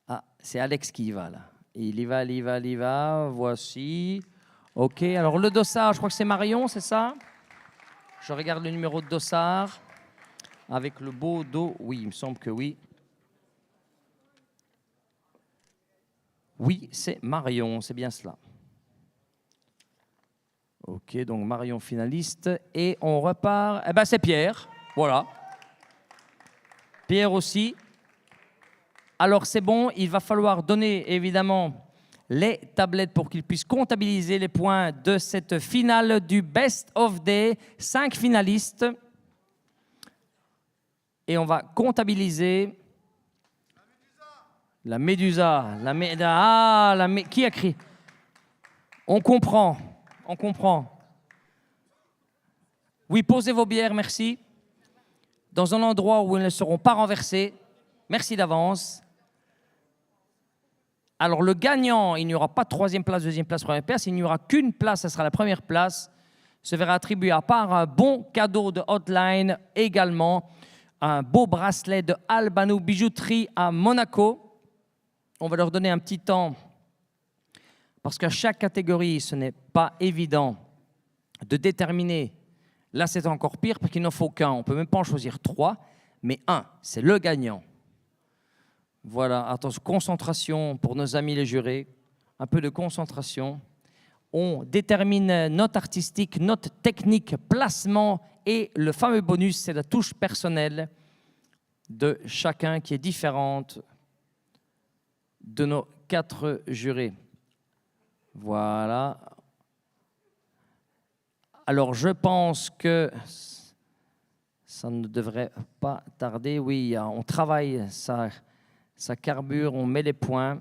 Ah, c'est Alex qui y va là. Il y va, il y va, il y va. Voici. OK. Alors le dossard, je crois que c'est Marion, c'est ça? Je regarde le numéro de dossard. Avec le beau dos. Oui, il me semble que oui. Oui, c'est Marion, c'est bien cela. OK, donc Marion finaliste. Et on repart. Eh bien, c'est Pierre. Voilà. Pierre aussi. Alors, c'est bon, il va falloir donner, évidemment, les tablettes pour qu'il puisse comptabiliser les points de cette finale du Best of Day. 5 finalistes. Et on va comptabiliser... La Médusa. Qui a crié? On comprend. On comprend. Oui, posez vos bières, merci. Dans un endroit où elles ne seront pas renversées. Merci d'avance. Alors, le gagnant, il n'y aura pas de troisième place, deuxième place, première place. Il n'y aura qu'une place, ce sera la première place. Se verra attribuer à part un bon cadeau de Hotline, également un beau bracelet de Albano Bijouterie à Monaco. On va leur donner un petit temps, parce qu'à chaque catégorie, ce n'est pas évident de déterminer. Là, c'est encore pire, parce qu'il n'en faut qu'un. On ne peut même pas en choisir 3, mais un, c'est le gagnant. Voilà, attention, concentration pour nos amis les jurés. Un peu de concentration. On détermine note artistique, note technique, placement, et le fameux bonus, c'est la touche personnelle de chacun qui est différente de nos 4 jurés. Voilà. Alors, je pense que ça ne devrait pas tarder. Oui, on travaille, ça carbure, on met les points.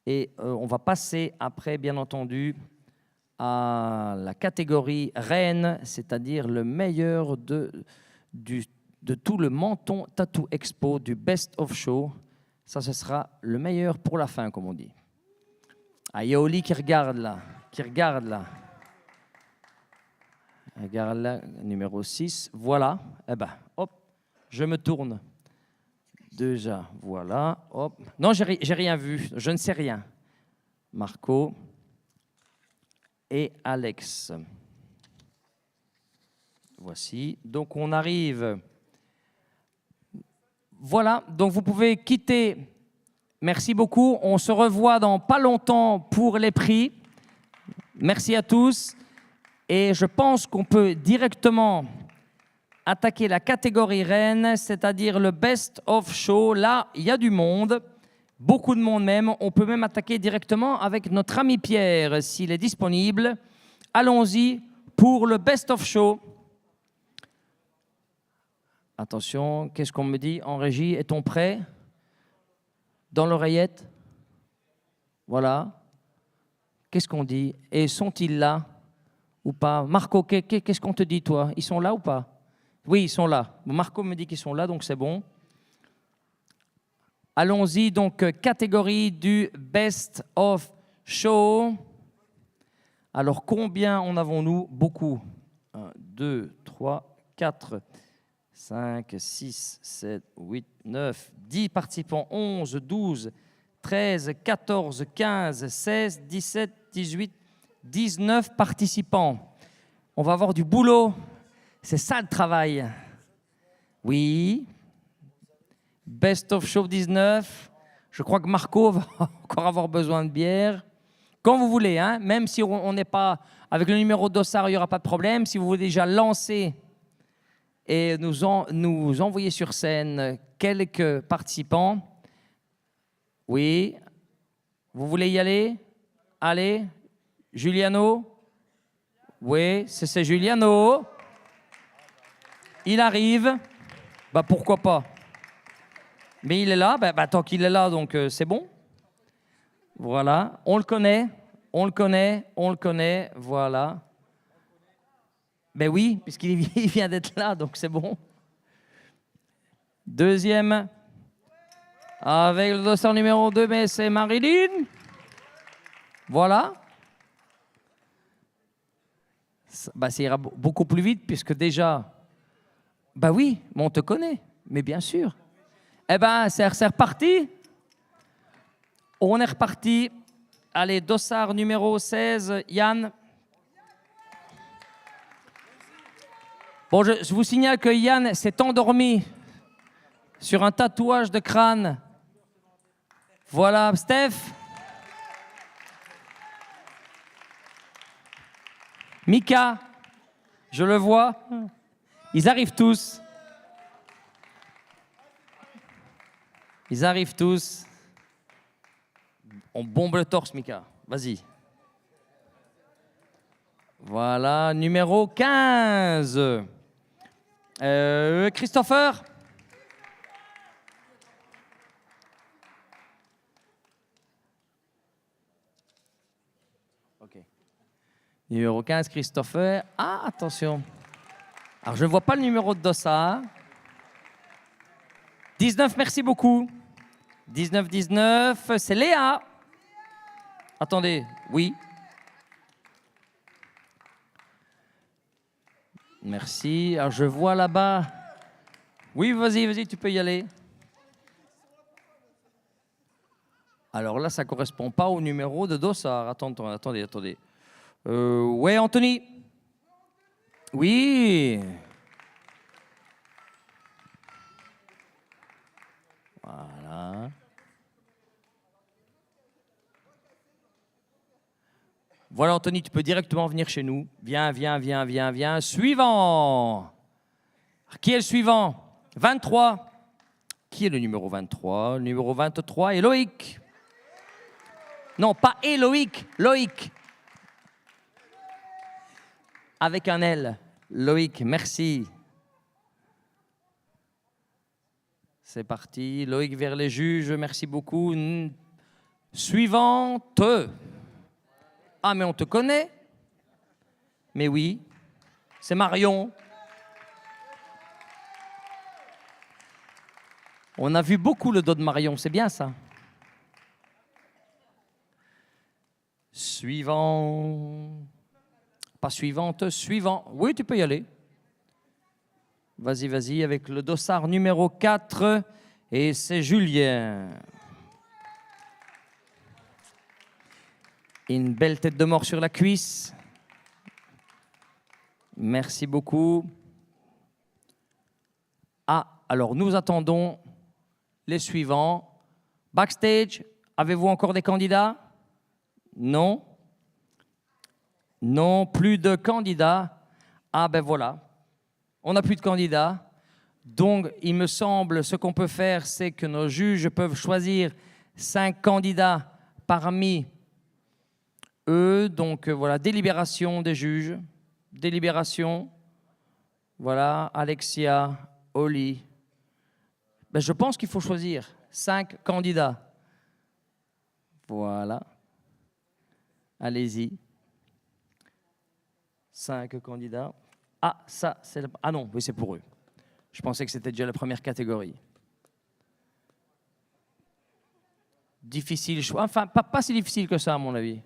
Et on va passer après, bien entendu, à la catégorie reine, c'est-à-dire le meilleur de tout le Menton Tattoo Expo du Best of Show. Ça, ce sera le meilleur pour la fin, comme on dit. Ah, il y a Oli qui regarde là. Regarde là, numéro 6. Voilà. Eh ben, hop, je me tourne. Déjà, voilà. Hop. Non, j'ai rien vu. Je ne sais rien. Marco et Alex. Voici. Donc, on arrive... Voilà, donc vous pouvez quitter. Merci beaucoup. On se revoit dans pas longtemps pour les prix. Merci à tous. Et je pense qu'on peut directement attaquer la catégorie reine, c'est-à-dire le Best of Show. Là, il y a du monde, beaucoup de monde même. On peut même attaquer directement avec notre ami Pierre, s'il est disponible. Allons-y pour le Best of Show. Attention, qu'est-ce qu'on me dit en régie? Est-on prêt? Dans l'oreillette? Voilà. Qu'est-ce qu'on dit? Et sont-ils là ou pas? Marco, qu'est-ce qu'on te dit, toi? Ils sont là ou pas? Oui, ils sont là. Marco me dit qu'ils sont là, donc c'est bon. Allons-y, donc, catégorie du Best of Show. Alors, combien en avons-nous? Beaucoup. 1, 2, 3, 4... 5, 6, 7, 8, 9, 10 participants, 11, 12, 13, 14, 15, 16, 17, 18, 19 participants. On va avoir du boulot. C'est ça le travail. Oui. Best of Show 19. Je crois que Marco va encore avoir besoin de bière. Quand vous voulez, hein, même si on n'est pas avec le numéro de dossard, il n'y aura pas de problème. Si vous voulez déjà lancer et nous envoyer sur scène quelques participants. Oui, vous voulez y aller? Allez, Giuliano? Oui, c'est Giuliano. Il arrive. Bah, pourquoi pas? Mais il est là, tant qu'il est là, donc c'est bon. Voilà, on le connaît, voilà. Ben oui, puisqu'il vient d'être là, donc c'est bon. Deuxième, avec le dossard numéro 2, mais c'est Marilyn. Voilà. Ça ira beaucoup plus vite, puisque déjà... Ben oui, mais on te connaît, mais bien sûr. Eh ben, c'est reparti. On est reparti. Allez, dossard numéro 16, Yann. Bon, je vous signale que Yann s'est endormi sur un tatouage de crâne. Voilà, Steph. Mika, je le vois. Ils arrivent tous. Ils arrivent tous. On bombe le torse, Mika. Vas-y. Voilà, numéro 15. Christopher. Ok. Numéro 15, Christopher. Ah, attention. Alors, je ne vois pas le numéro de dossard. 19, merci beaucoup. 19, c'est Léa. Attendez, oui. Merci. Alors, je vois là-bas. Oui, vas-y, tu peux y aller. Alors là, ça ne correspond pas au numéro de dossard. Attendez. Ouais, Anthony. Oui. Voilà. Voilà, Anthony, tu peux directement venir chez nous. Viens. Suivant. Qui est le suivant? 23. Qui est le numéro 23? Le numéro 23 est Loïc. Non, pas Loïc, Loïc. Avec un L. Loïc, merci. C'est parti. Loïc vers les juges, merci beaucoup. Suivante. Ah, mais on te connaît? Mais oui, c'est Marion. On a vu beaucoup le dos de Marion, c'est bien ça. Suivant. Pas suivante, suivant. Oui, tu peux y aller. Vas-y, avec le dossard numéro 4. Et c'est Julien. Une belle tête de mort sur la cuisse. Merci beaucoup. Ah, alors nous attendons les suivants. Backstage, avez-vous encore des candidats? Non. Non, plus de candidats. Ah ben voilà, on n'a plus de candidats. Donc, il me semble, ce qu'on peut faire, c'est que nos juges peuvent choisir 5 candidats parmi eux. Donc, voilà, délibération des juges. Délibération. Voilà, Alexia, Oli. Ben, je pense qu'il faut choisir 5 candidats. Voilà. Allez-y. 5 candidats. Ah, ça, c'est... Ah non, oui, c'est pour eux. Je pensais que c'était déjà la première catégorie. Difficile choix. Enfin, pas si difficile que ça, à mon avis.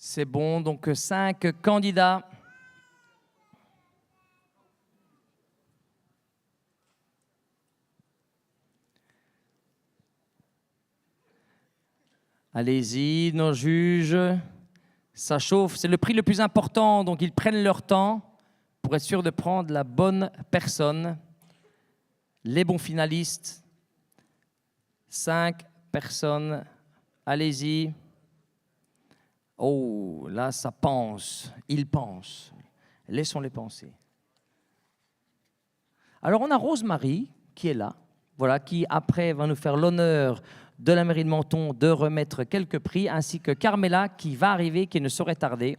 C'est bon, donc 5 candidats. Allez-y, nos juges. Ça chauffe. C'est le prix le plus important, donc ils prennent leur temps pour être sûrs de prendre la bonne personne. Les bons finalistes. 5 personnes. Allez-y. Oh, là, ça pense. Ils pensent. Laissons-les penser. Alors, on a Rosemary qui est là. Voilà, qui après va nous faire l'honneur de la mairie de Menton de remettre quelques prix, ainsi que Carmela qui va arriver, qui ne saurait tarder.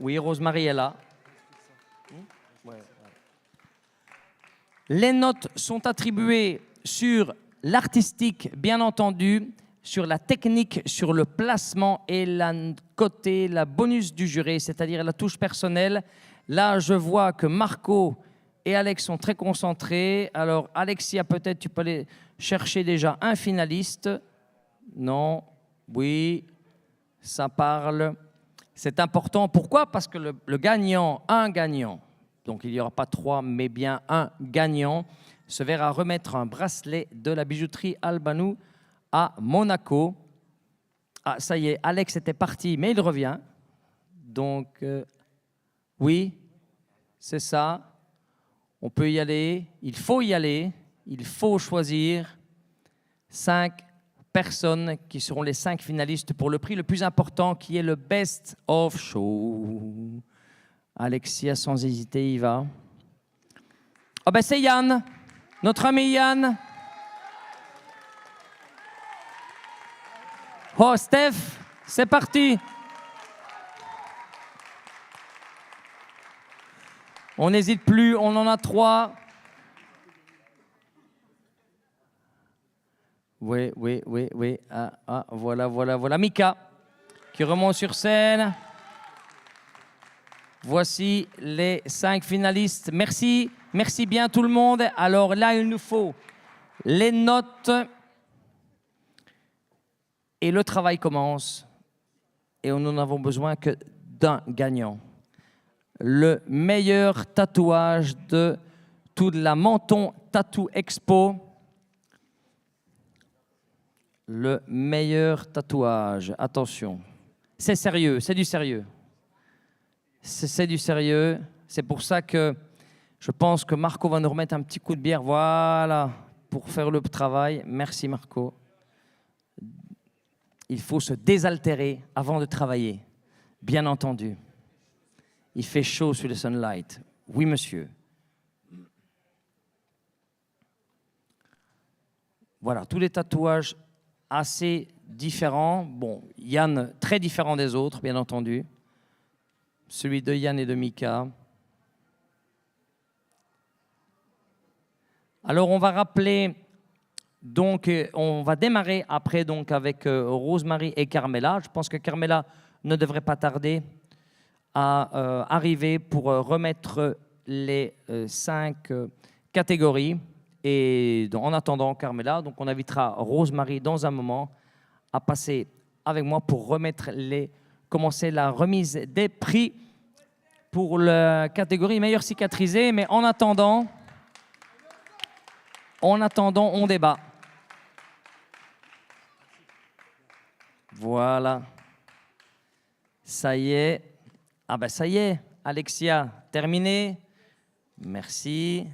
Oui, Rosemary est là. Les notes sont attribuées sur l'artistique, bien entendu, sur la technique, sur le placement et la bonus du jury, c'est-à-dire la touche personnelle. Là, je vois que Marco et Alex sont très concentrés. Alors, Alexia, peut-être tu peux aller chercher déjà un finaliste. Non, oui, ça parle. C'est important. Pourquoi? Parce que le gagnant, un gagnant, donc il n'y aura pas 3, mais bien un gagnant, se verra remettre un bracelet de la bijouterie Albanou à Monaco. Ah, ça y est, Alex était parti, mais il revient. Donc, oui, c'est ça. On peut y aller, il faut y aller, il faut choisir 5 personnes qui seront les 5 finalistes pour le prix le plus important qui est le Best of Show. Alexia, sans hésiter, y va. Oh ben c'est Yann, notre ami Yann. Oh Steph, c'est parti. On n'hésite plus, on en a 3. Oui. Voilà. Mika, qui remonte sur scène. Voici les 5 finalistes. Merci bien tout le monde. Alors là, il nous faut les notes. Et le travail commence. Et nous n'avons besoin que d'un gagnant. Le meilleur tatouage de toute la Menton Tattoo Expo. Le meilleur tatouage. Attention. C'est sérieux, c'est du sérieux. C'est du sérieux. C'est pour ça que je pense que Marco va nous remettre un petit coup de bière. Voilà, pour faire le travail. Merci Marco. Il faut se désaltérer avant de travailler, bien entendu. Il fait chaud sur le sunlight. Oui, monsieur. Voilà, tous les tatouages assez différents. Bon, Yann, très différent des autres, bien entendu. Celui de Yann et de Mika. Alors, on va rappeler, donc, on va démarrer après donc, avec Rosemary et Carmela. Je pense que Carmela ne devrait pas tarder à arriver pour remettre les 5 catégories. Et donc, en attendant Carmela, donc on invitera Rosemary dans un moment à passer avec moi pour commencer la remise des prix pour la catégorie meilleure cicatrisée. Mais en attendant, on débat. Voilà. Ça y est. Ah ben ça y est, Alexia, terminé. Merci.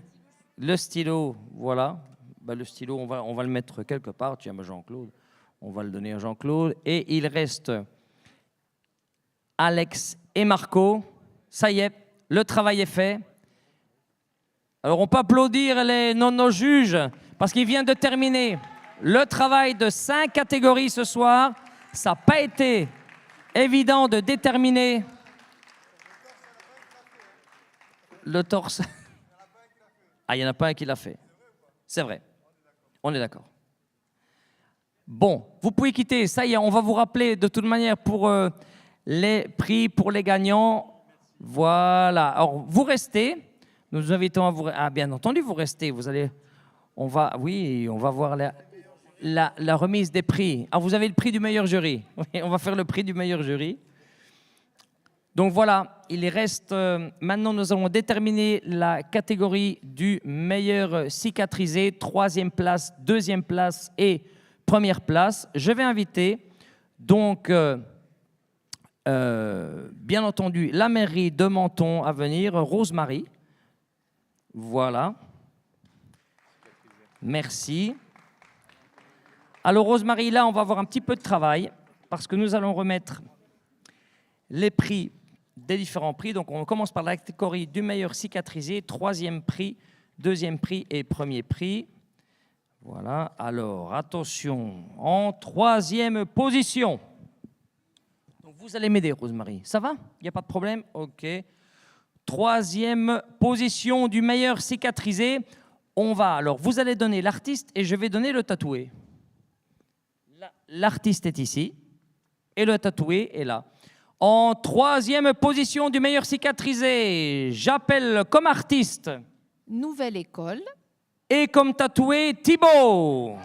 Le stylo, voilà. Ben, le stylo, on va le mettre quelque part. Tiens, Jean-Claude, on va le donner à Jean-Claude. Et il reste Alex et Marco. Ça y est, le travail est fait. Alors, on peut applaudir nos juges parce qu'ils viennent de terminer le travail de 5 catégories ce soir. Ça n'a pas été évident de déterminer le torse. Ah, il n'y en a pas un qui l'a fait. C'est vrai. On est d'accord. Bon, vous pouvez quitter. Ça y est, on va vous rappeler de toute manière pour les prix, pour les gagnants. Voilà. Alors, vous restez. Nous vous invitons à vous... Ah, bien entendu, vous restez. On va voir la remise des prix. Ah, vous avez le prix du meilleur jury. Oui, on va faire le prix du meilleur jury. Donc voilà, il reste... maintenant, nous allons déterminer la catégorie du meilleur cicatrisé, 3e place, 2e place et première place. Je vais inviter donc, bien entendu, la mairie de Menton à venir, Rosemary. Voilà. Merci. Alors, Rosemary, là, on va avoir un petit peu de travail parce que nous allons remettre les prix des différents prix. Donc, on commence par la catégorie du meilleur cicatrisé, troisième prix, deuxième prix et premier prix. Voilà. Alors, attention, en troisième position. Donc, vous allez m'aider, Rosemary. Ça va? Il n'y a pas de problème? OK. Troisième position du meilleur cicatrisé. On va, alors, vous allez donner l'artiste et je vais donner le tatoué. L'artiste est ici et le tatoué est là. En troisième position du meilleur cicatrisé, j'appelle comme artiste Nouvelle École. Et comme tatoué, Thibaut.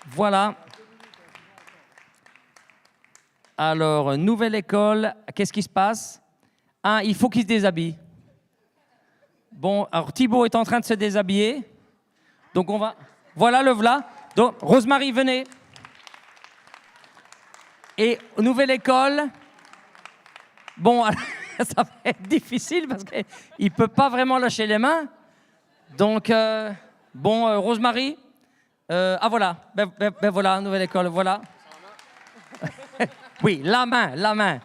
Voilà. Alors, Nouvelle École, qu'est-ce qui se passe? Il faut qu'il se déshabille. Bon, alors Thibaut est en train de se déshabiller. Donc on va... Voilà le voilà. Donc, Rosemary, venez. Et Nouvelle École... Bon, ça va être difficile parce qu'il ne peut pas vraiment lâcher les mains. Donc, Rosemary. Voilà. Ben voilà, Nouvelle École, voilà. Oui, la main.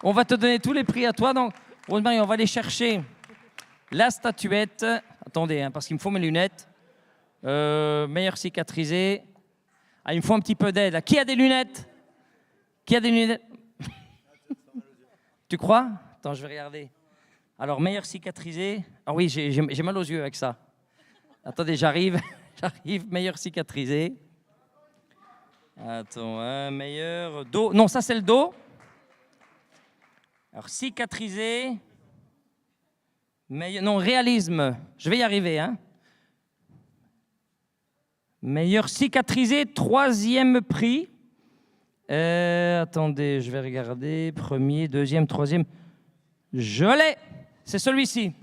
On va te donner tous les prix à toi. Donc, Rosemary, on va aller chercher la statuette. Attendez, parce qu'il me faut mes lunettes. Meilleur cicatrisé. Il me faut un petit peu d'aide. Qui a des lunettes? Qui a des lunettes? Tu crois? Attends, je vais regarder. Alors, meilleur cicatrisé. Ah oui, j'ai mal aux yeux avec ça. Attendez, j'arrive. Meilleur cicatrisé. Attends, meilleur dos. Non, ça, c'est le dos. Alors, cicatrisé. Non, réalisme. Je vais y arriver, hein. Meilleur cicatrisé, troisième prix. Attendez, je vais regarder. Premier, deuxième, troisième. Je l'ai. C'est celui-ci.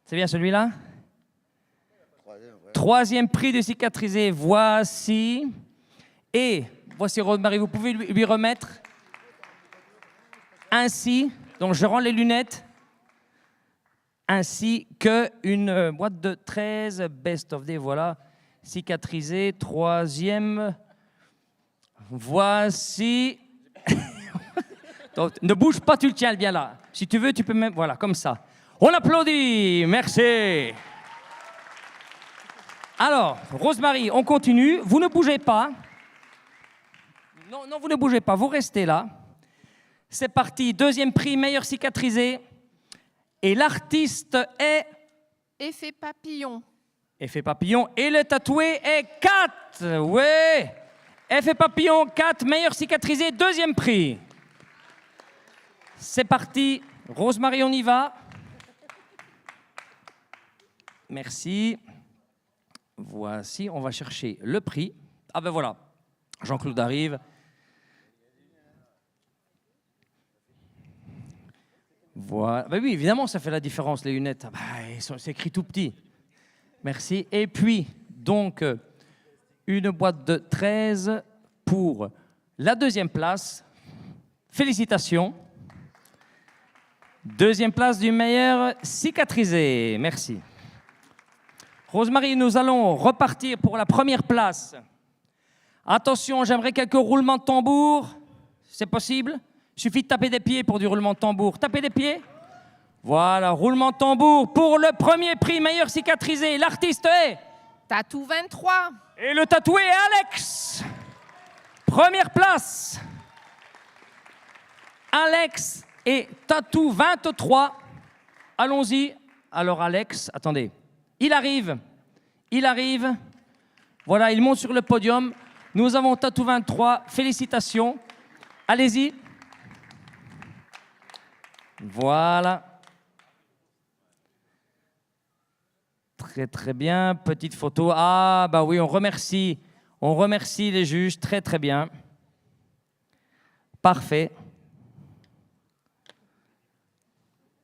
C'est bien celui-là? Troisième prix de cicatrisé. Voici. Et voici Rosemary. Vous pouvez lui remettre ainsi. Donc, je rends les lunettes. Ainsi qu'une boîte de 13 Best of Day. Voilà. Cicatrisé. Troisième. Voici. Donc, ne bouge pas, tu le tiens bien là. Si tu veux, tu peux même... Voilà, comme ça. On applaudit. Merci. Alors, Rosemary, on continue. Vous ne bougez pas. Non, vous ne bougez pas. Vous restez là. C'est parti. Deuxième prix, meilleur cicatrisé. Et l'artiste est... Effet papillon. Effet papillon. Et le tatoué est 4. Ouais. Effet papillon, 4, meilleur cicatrisé, deuxième prix. C'est parti. Rosemary, on y va. Merci. Voici, on va chercher le prix. Ah ben voilà, Jean-Claude arrive. Voilà. Ben oui, évidemment, ça fait la différence, les lunettes. Ah ben, c'est écrit tout petit. Merci. Et puis, donc... une boîte de 13 pour la deuxième place. Félicitations. Deuxième place du meilleur cicatrisé. Merci. Rosemary, nous allons repartir pour la première place. Attention, j'aimerais quelques roulements de tambour. C'est possible? Il suffit de taper des pieds pour du roulement de tambour. Tapez des pieds. Voilà, roulement de tambour pour le premier prix meilleur cicatrisé. L'artiste est... Tatou 23. Et le tatoué est Alex. Première place. Alex et Tatou 23. Allons-y. Alors Alex, attendez. Il arrive. Voilà, il monte sur le podium. Nous avons Tatou 23. Félicitations. Allez-y. Voilà. Très, très bien. Petite photo. Ah, bah oui, on remercie les juges. Très, très bien. Parfait.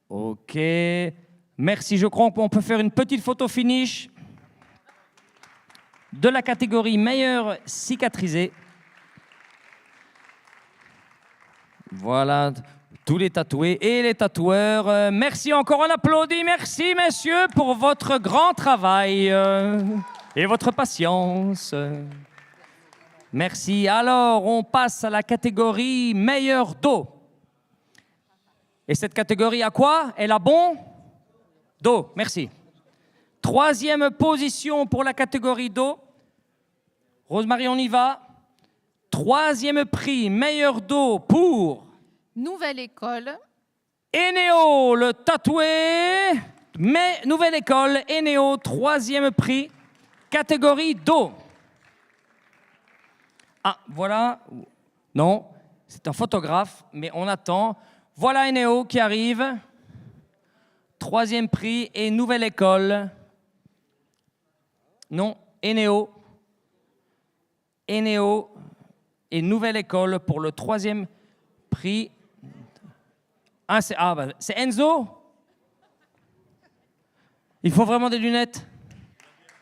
OK. Merci, je crois qu'on peut faire une petite photo finish de la catégorie meilleur cicatrisé. Voilà, tous les tatoués et les tatoueurs. Merci encore, on applaudit. Merci, messieurs, pour votre grand travail et votre patience. Merci. Alors, on passe à la catégorie meilleur dos. Et cette catégorie a quoi? Elle a bon dos. Merci. Troisième position pour la catégorie dos. Rosemary, on y va. Troisième prix, meilleur dos pour Nouvelle école. Eneo, le tatoué. Mais nouvelle école, Eneo, troisième prix, catégorie dos. Ah, voilà. Non, c'est un photographe, mais on attend. Voilà Eneo qui arrive. Troisième prix et nouvelle école. Non, Eneo. Eneo et nouvelle école pour le troisième prix. Ah, c'est Enzo? Il faut vraiment des lunettes.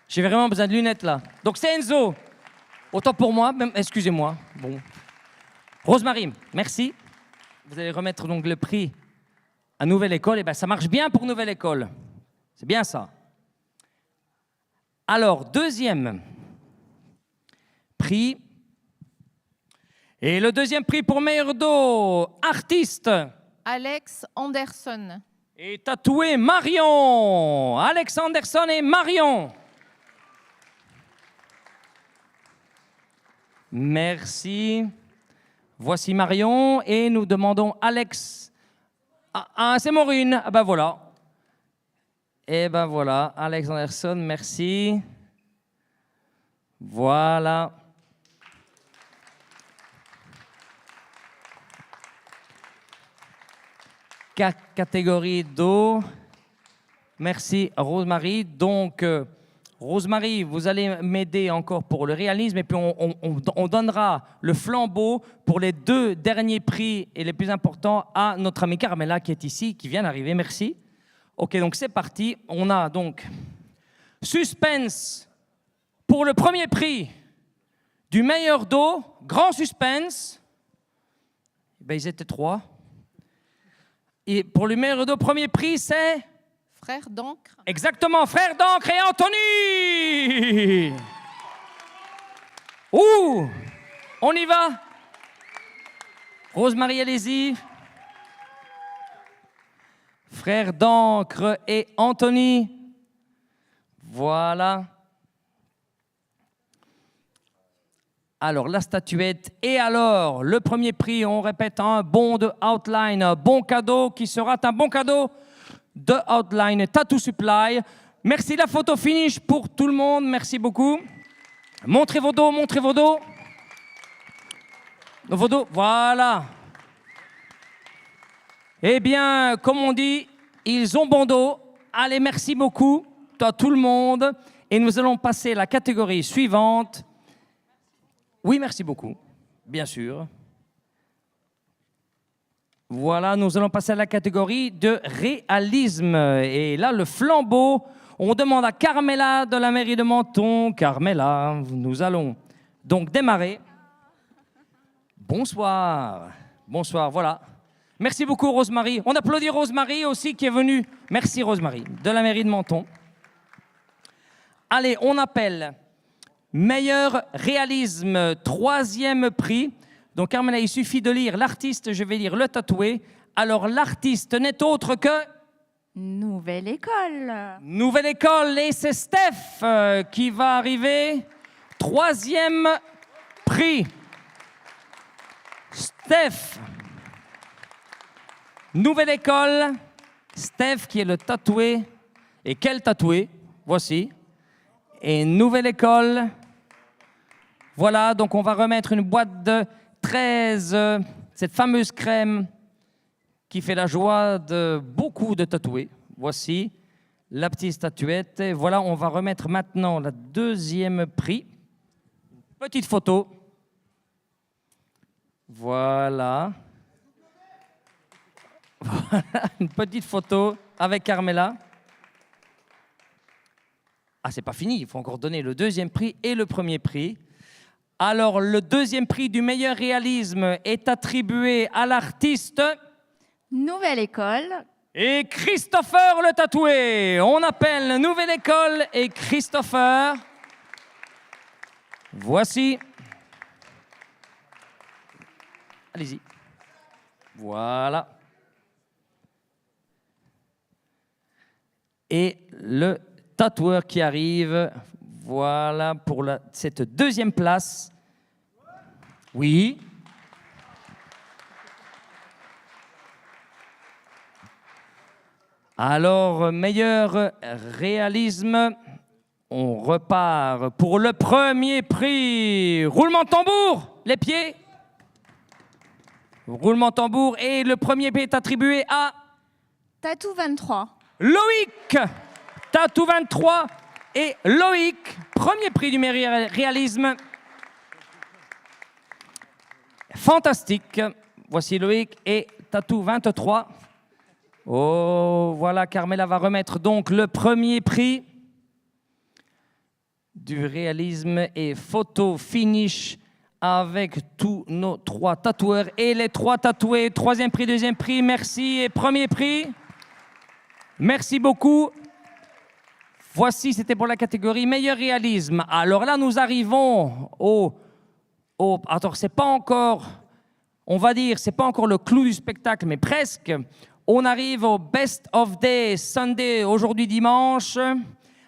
J'ai vraiment besoin de lunettes là. Donc c'est Enzo. Autant pour moi, excusez-moi. Bon. Rosemary, merci. Vous allez remettre donc le prix à Nouvelle École. Et bien ça marche bien pour Nouvelle École. C'est bien ça. Alors, deuxième prix. Et le deuxième prix pour meilleur dos, artiste. Alex Anderson. Et tatoué Marion. Alex Anderson et Marion. Merci. Voici Marion et nous demandons Alex. Ah, c'est Maureen. Ah ben voilà. Et ben voilà, Alex Anderson, merci. Voilà. Catégorie dos. Merci Rosemary. Donc, Rosemary, vous allez m'aider encore pour le réalisme et puis on donnera le flambeau pour les deux derniers prix et les plus importants à notre amie Carmela qui est ici, qui vient d'arriver. Merci. Ok, donc c'est parti. On a donc suspense pour le premier prix du meilleur dos. Grand suspense. Ben, ils étaient trois. Et pour le meilleur dos, premier prix, c'est Frère d'encre. exactement, Frère d'encre et Anthony. Ouh, on y va. Rosemary, allez-y. Frère d'encre et Anthony. Voilà. Alors, la statuette. Et alors, le premier prix, on répète, un bon de Outline, un bon cadeau qui sera un bon cadeau de Outline Tattoo Supply. Merci, la photo finish pour tout le monde. Merci beaucoup. Montrez vos dos, montrez vos dos. Vos dos, voilà. Eh bien, comme on dit, ils ont bon dos. Allez, merci beaucoup à tout le monde. Et nous allons passer à la catégorie suivante. Oui, merci beaucoup, bien sûr. Voilà, nous allons passer à la catégorie de réalisme. Et là, le flambeau, on demande à Carmela de la mairie de Menton. Carmela, nous allons donc démarrer. Bonsoir. Bonsoir, voilà. Merci beaucoup, Rosemary. On applaudit Rosemary aussi qui est venue. Merci, Rosemary, de la mairie de Menton. Allez, on appelle meilleur réalisme, troisième prix. Donc, Carmela, il suffit de lire l'artiste, je vais lire le tatoué. Alors, l'artiste n'est autre que Nouvelle École. Nouvelle École. Et c'est Steph qui va arriver. Troisième prix. Steph. Nouvelle École. Steph qui est le tatoué. Et quel tatoué? Voici. Et Nouvelle École. Voilà, donc on va remettre une boîte de 13, cette fameuse crème qui fait la joie de beaucoup de tatoués. Voici la petite statuette. Et voilà, on va remettre maintenant la deuxième prix. Petite photo. Voilà. Voilà, une petite photo avec Carmela. Ah, c'est pas fini, il faut encore donner le deuxième prix et le premier prix. Alors, le deuxième prix du meilleur réalisme est attribué à l'artiste Nouvelle École. et Christopher le tatoué. On appelle Nouvelle École et Christopher. Voici. Allez-y. Voilà. Et le tatoueur qui arrive, voilà pour cette deuxième place. Oui. Alors, meilleur réalisme, on repart pour le premier prix. Roulement de tambour, les pieds. Roulement de tambour et le premier prix est attribué à Tatou 23. Loïc. Tatou 23 et Loïc, premier prix du meilleur réalisme. Fantastique. Voici Loïc et Tatou 23. Oh, voilà, Carmela va remettre donc le premier prix du réalisme et photo finish avec tous nos 3 tatoueurs et les 3 tatoués. Troisième prix, deuxième prix, merci. Et premier prix, merci beaucoup. Voici, c'était pour la catégorie meilleur réalisme. Alors là, nous arrivons au attends, c'est pas encore, on va dire, c'est pas encore le clou du spectacle, mais presque. On arrive au Best of Day Sunday, aujourd'hui dimanche.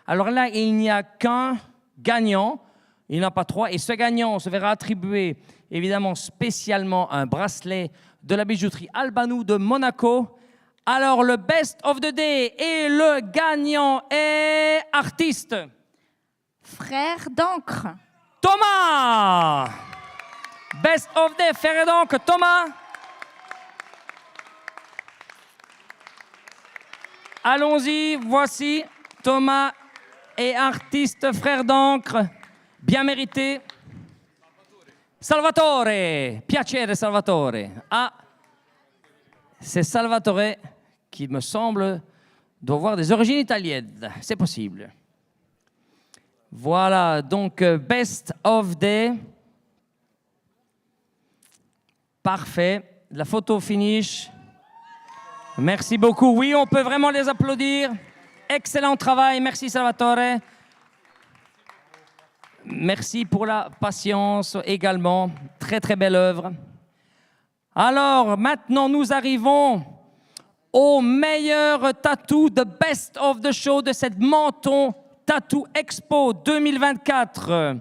Alors là, il n'y a qu'un gagnant, il n'y en a pas 3. Et ce gagnant se verra attribuer, évidemment, spécialement un bracelet de la bijouterie Albanou de Monaco. Alors, le Best of the Day et le gagnant est artiste. Frère d'encre. Thomas. Best of Day, frère d'encre, Thomas. Allons-y, voici Thomas et artiste frère d'encre, bien mérité. Salvatore, piacere Salvatore. Ah, c'est Salvatore qui me semble doit avoir des origines italiennes, c'est possible. Voilà, donc Best of Day. Parfait, la photo finish. Merci beaucoup. Oui, on peut vraiment les applaudir. Excellent travail. Merci, Salvatore. Merci pour la patience également. Très, très belle œuvre. Alors, maintenant, nous arrivons au meilleur tatou, the best of the show de cette Menton Tattoo Expo 2024.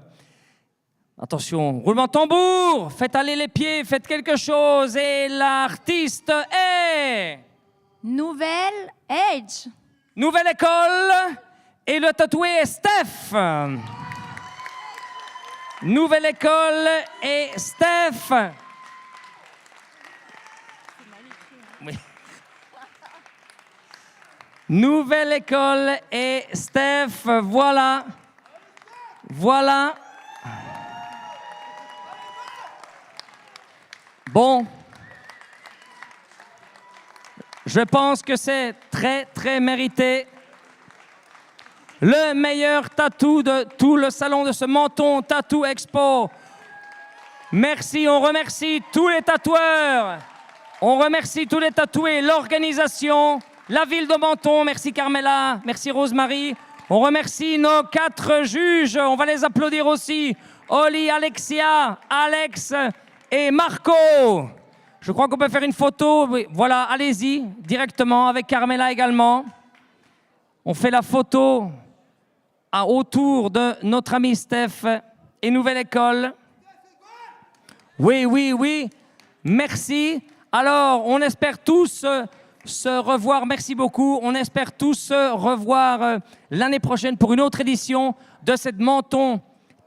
Attention, roulement de tambour. Faites aller les pieds, faites quelque chose. Et l'artiste est... Nouvelle Age. Nouvelle École et le tatoué est Steph. Nouvelle École et Steph. Oui. Nouvelle École et Steph. Voilà. Voilà. Bon. Je pense que c'est très, très mérité. Le meilleur tatou de tout le salon de ce Menton Tattoo Expo. Merci, on remercie tous les tatoueurs. On remercie tous les tatoués, l'organisation, la ville de Menton. Merci Carmela, merci Rosemary. On remercie nos 4 juges. On va les applaudir aussi. Oli, Alexia, Alex et Marco. Je crois qu'on peut faire une photo. Oui, voilà, allez-y, directement, avec Carmela également. On fait la photo autour de notre ami Steph et Nouvelle École. Oui, oui, oui. Merci. Alors, on espère tous se revoir. Merci beaucoup. On espère tous se revoir l'année prochaine pour une autre édition de cette Menton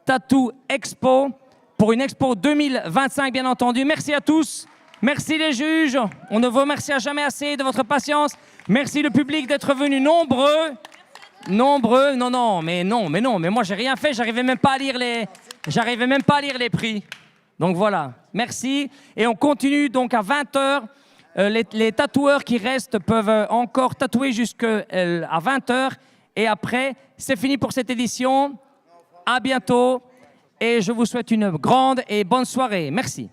Tattoo Expo. Pour une expo 2025, bien entendu. Merci à tous. Merci les juges, on ne vous remercie jamais assez de votre patience. Merci le public d'être venu nombreux. Nombreux, non, mais moi j'ai rien fait, j'arrivais même pas à lire les prix. Donc voilà, merci. Et on continue donc à 20h. Les tatoueurs qui restent peuvent encore tatouer jusqu'à 20h. Et après, c'est fini pour cette édition. À bientôt. Et je vous souhaite une grande et bonne soirée. Merci.